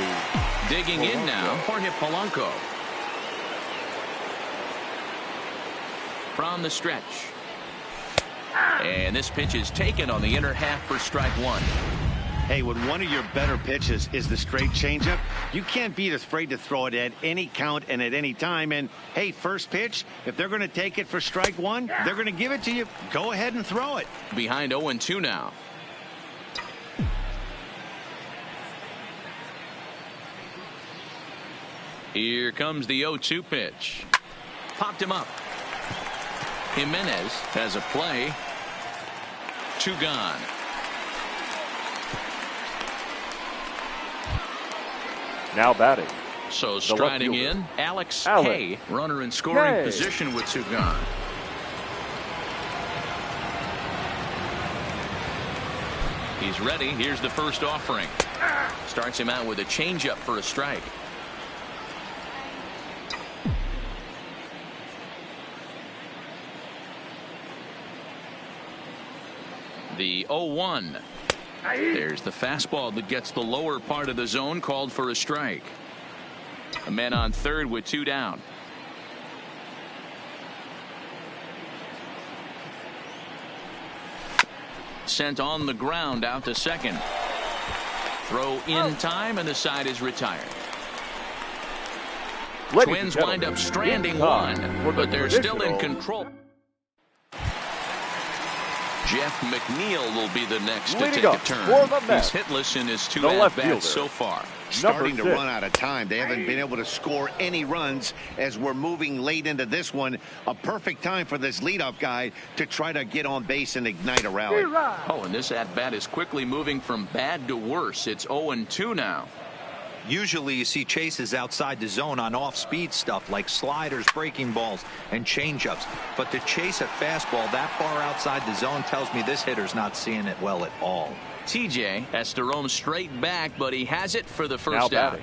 Digging in now, Jorge Polanco. From the stretch. And this pitch is taken on the inner half for strike 1. Hey, when one of your better pitches is the straight changeup, you can't be afraid to throw it at any count and at any time. And, hey, first pitch, if they're going to take it for strike 1, they're going to give it to you. Go ahead and throw it. Behind 0-2 now. Here comes the 0-2 pitch. Popped him up. Jimenez has a play. 2 gone. Now batting. So striding in, Alex Hay, runner in scoring position with 2 gone. He's ready. Here's the first offering. Starts him out with a changeup for a strike. The 0-1. There's the fastball that gets the lower part of the zone, called for a strike. A man on third with 2 down. Sent on the ground out to second. Throw in time, and the side is retired. Twins wind up stranding 1, but they're still in control. Jeff McNeil will be the next to take a turn. He's hitless in his 2 at-bats so far. Starting to run out of time. They haven't been able to score any runs as we're moving late into this one. A perfect time for this leadoff guy to try to get on base and ignite a rally. Oh, and this at-bat is quickly moving from bad to worse. It's 0-2 now. Usually you see chases outside the zone on off-speed stuff like sliders, breaking balls, and changeups. But to chase a fastball that far outside the zone tells me this hitter's not seeing it well at all. TJ has to roam straight back, but he has it for the first out.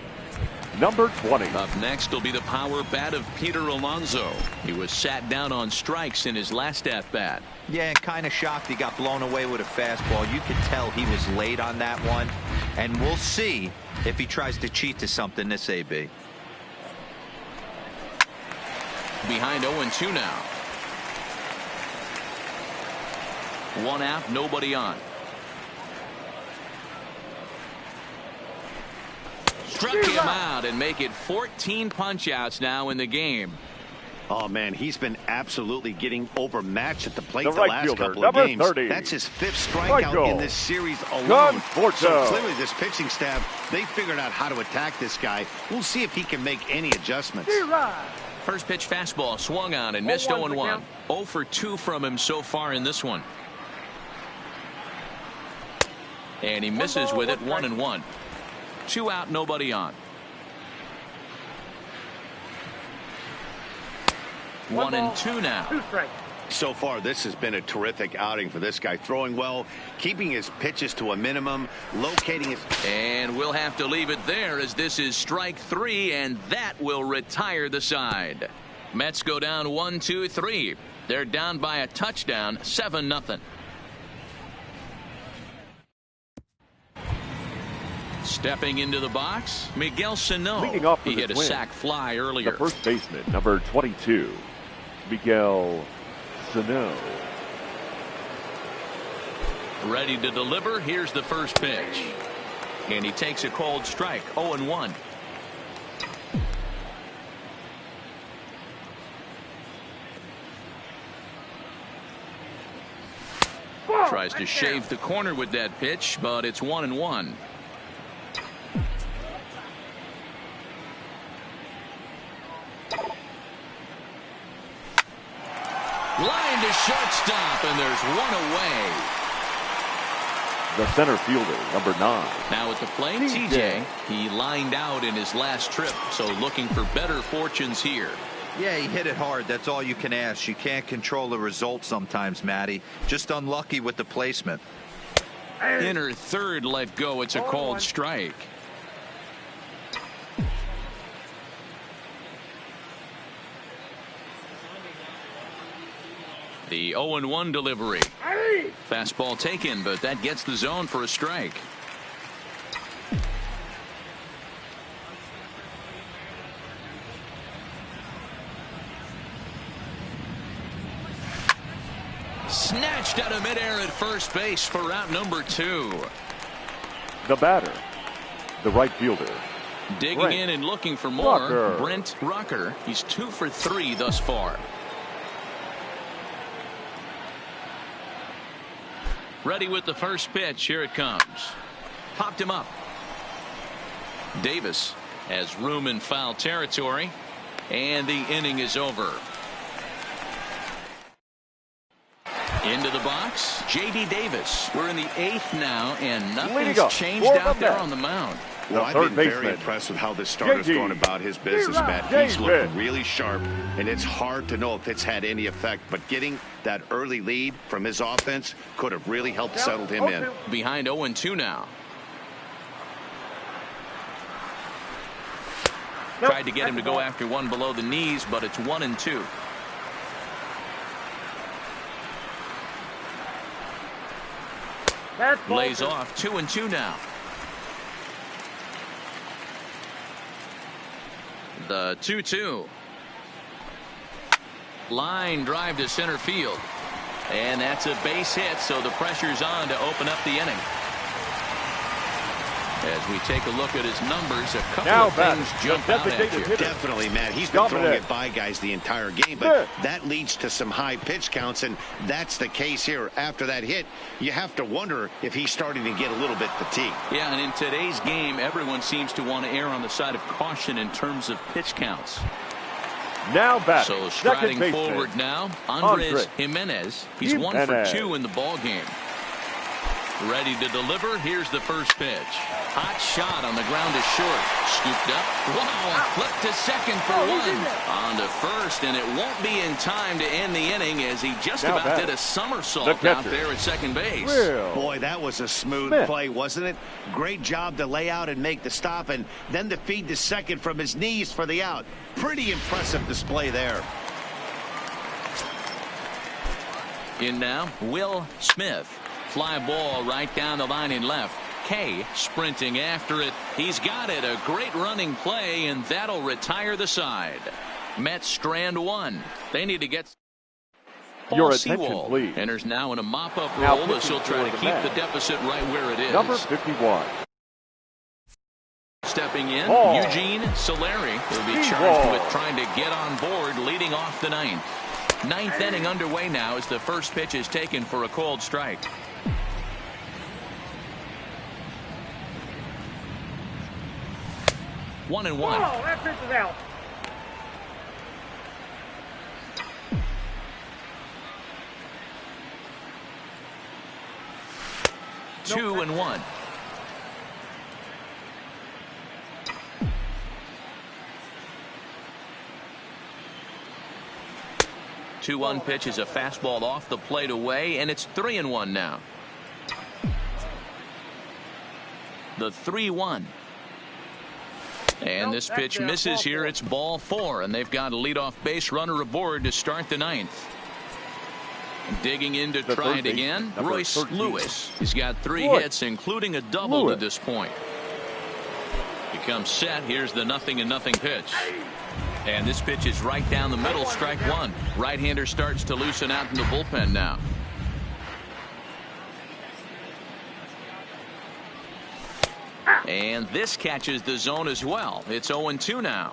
Number 20. Up next will be the power bat of Peter Alonso. He was sat down on strikes in his last at-bat. Yeah, kind of shocked he got blown away with a fastball. You could tell he was late on that one. And we'll see if he tries to cheat to something this AB. Behind 0-2 now. 1 out, nobody on. Struck him out and make it 14 punch-outs now in the game. Oh, man, he's been absolutely getting overmatched at the plate the last couple of games. 30. That's his 5th strikeout in this series alone. So clearly this pitching staff, they figured out how to attack this guy. We'll see if he can make any adjustments. First pitch fastball swung on and missed 0-1. 0 for 2 from him so far in this one. And he misses with it. 1-1. 2 out, nobody on. 1-2 now. 2 strikes. So far, this has been a terrific outing for this guy. Throwing well, keeping his pitches to a minimum, locating his... And we'll have to leave it there as this is strike 3, and that will retire the side. Mets go down 1-2-3. They're down by a touchdown, 7-0. Stepping into the box, Miguel Sano. He hit a sac fly earlier. The first baseman, number 22, Miguel Sano. Ready to deliver. Here's the first pitch. And he takes a cold strike. 0-1. Tries to shave the corner with that pitch, but it's 1-1. Line to shortstop, and there's one away. The center fielder, number 9. Now at the plate, TJ. He lined out in his last trip, so looking for better fortunes here. Yeah, he hit it hard. That's all you can ask. You can't control the result sometimes, Matty. Just unlucky with the placement. Inner third let go. It's a called strike. The 0-1 delivery. Fastball taken, but that gets the zone for a strike. Snatched out of midair at first base for out number 2. The batter, the right fielder. Digging in and looking for more, Brent Rucker. He's 2 for 3 thus far. Ready with the first pitch. Here it comes. Popped him up. Davis has room in foul territory, and the inning is over. Into the box, J.D. Davis. We're in the 8th now, and nothing's changed out there on the mound. Well, I've been very impressed with how this starter's going about his business, Matt. He's looking really sharp, and it's hard to know if it's had any effect, but getting that early lead from his offense could have really helped settle him in. Behind 0-2 now. Tried to get him to go after one below the knees, but it's 1-2. Lays off 2-2 now. The 2-2. Line drive to center field. And that's a base hit, so the pressure's on to open up the inning. As we take a look at his numbers, a couple of things jump out at you. Definitely, Matt. He's been throwing it by guys the entire game, but that leads to some high pitch counts, and that's the case here. After that hit, you have to wonder if he's starting to get a little bit fatigued. Yeah, and in today's game, everyone seems to want to err on the side of caution in terms of pitch counts. Now back. So striding forward now, Andres Jimenez. He's 1 for 2 in the ball game. Ready to deliver. Here's the first pitch. Hot shot on the ground is short. Scooped up. Wow, a flip to second for 1. On to first, and it won't be in time to end the inning as he just about did a somersault out there at second base. Boy, that was a smooth play, wasn't it? Great job to lay out and make the stop, and then to feed to second from his knees for the out. Pretty impressive display there. In now, Will Smith. Fly ball right down the line in left. Kay sprinting after it. He's got it. A great running play, and that'll retire the side. Mets strand 1. They need to get your attention, please. Enters now in a mop-up role as he'll try to keep the deficit right where it is. Number 51. Stepping in, Eugene Solari will be charged with trying to get on board, leading off the 9th. 9th inning underway now as the first pitch is taken for a called strike. One and one. Oh, that pitch is out. Two and one. Two-one pitch is a fastball off the plate away, and it's 3-1 now. The 3-1. And this pitch misses here. It's ball 4, and they've got a leadoff base runner aboard to start the 9th. Digging in to try it again, Royce Lewis. He's got 3 hits, including a double to this point. He comes set. Here's the 0-0 pitch. And this pitch is right down the middle, strike 1. Right-hander starts to loosen out in the bullpen now. And this catches the zone as well. It's 0-2 now.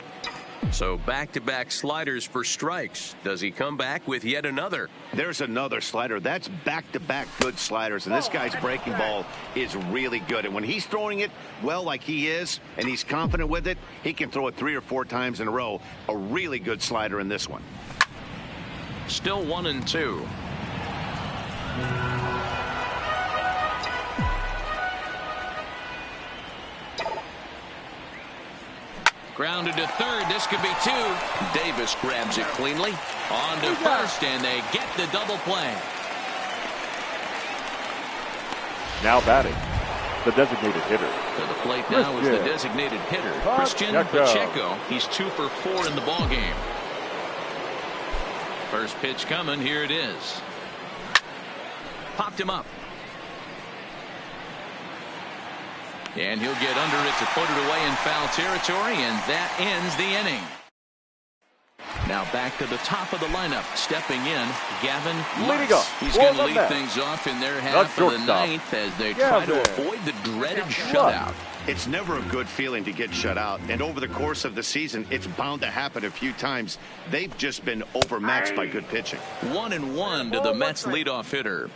So back-to-back sliders for strikes. Does he come back with yet another? There's another slider. That's back-to-back good sliders, and this guy's breaking ball is really good. And when he's throwing it well like he is, and he's confident with it, he can throw it 3 or 4 times in a row. A really good slider in this one. Still 1-2. Grounded to third. This could be 2. Davis grabs it cleanly. On to first, and they get the double play. Now batting, the designated hitter. To the plate now is the designated hitter, Christian Pacheco. He's 2 for 4 in the ball game. First pitch coming. Here it is. Popped him up. And he'll get under it to put it away in foul territory, and that ends the inning. Now back to the top of the lineup. Stepping in, Gavin Lutz. He's going to lead things off in their half of the ninth as they try to avoid the dreaded shutout. It's never a good feeling to get shut out, and over the course of the season, it's bound to happen a few times. They've just been overmatched by good pitching. 1-1 to the Mets leadoff hitter.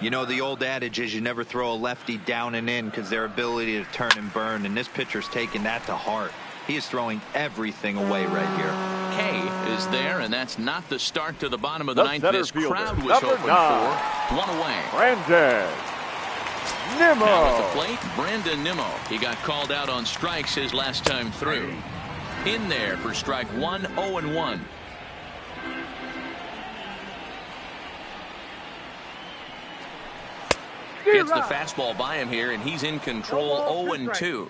You know, the old adage is you never throw a lefty down and in because their ability to turn and burn, and this pitcher's taking that to heart. He is throwing everything away right here. K is there, and that's not the start to the bottom of the ninth this crowd was hoping for. 1 away. Brandon Nimmo. Now at the plate, Brandon Nimmo. He got called out on strikes his last time through. In there for strike 1, 0-1. Gets the fastball by him here, and he's in control. 0-2.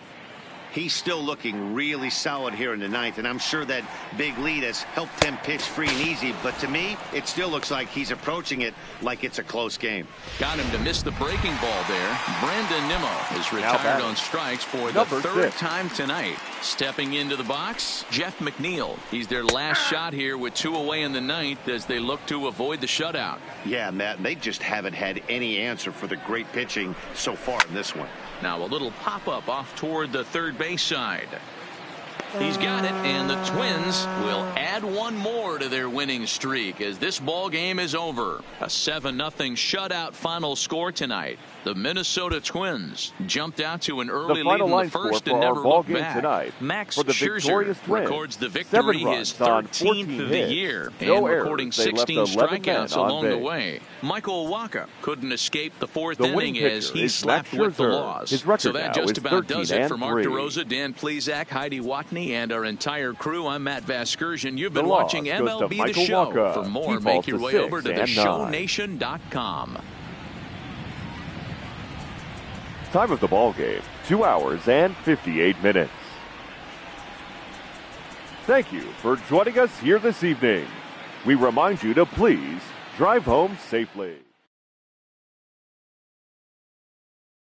He's still looking really solid here in the ninth, and I'm sure that big lead has helped him pitch free and easy, but to me, it still looks like he's approaching it like it's a close game. Got him to miss the breaking ball there. Brandon Nimmo is retired on strikes for the third time tonight. Stepping into the box, Jeff McNeil. He's their last shot here with 2 away in the ninth as they look to avoid the shutout. Yeah, Matt, they just haven't had any answer for the great pitching so far in this one. Now a little pop-up off toward the third base side. He's got it, and the Twins will add 1 more to their winning streak as this ball game is over. A 7-0 shutout final score tonight. The Minnesota Twins jumped out to an early lead in the first and never looked back. Tonight, Max Scherzer records the victory, his 13th of the year, and recording 16 strikeouts along the way. Michael Wacha couldn't escape the 4th inning as he slapped with the loss. So that just about does it for Mark DeRosa, Dan Plesac, Heidi Watney, and our entire crew. I'm Matt Vasgersian. You've been watching MLB The Show. For more, make your way over to theshownation.com. Time of the ball game, 2 hours and 58 minutes. Thank you for joining us here this evening. We remind you to please drive home safely.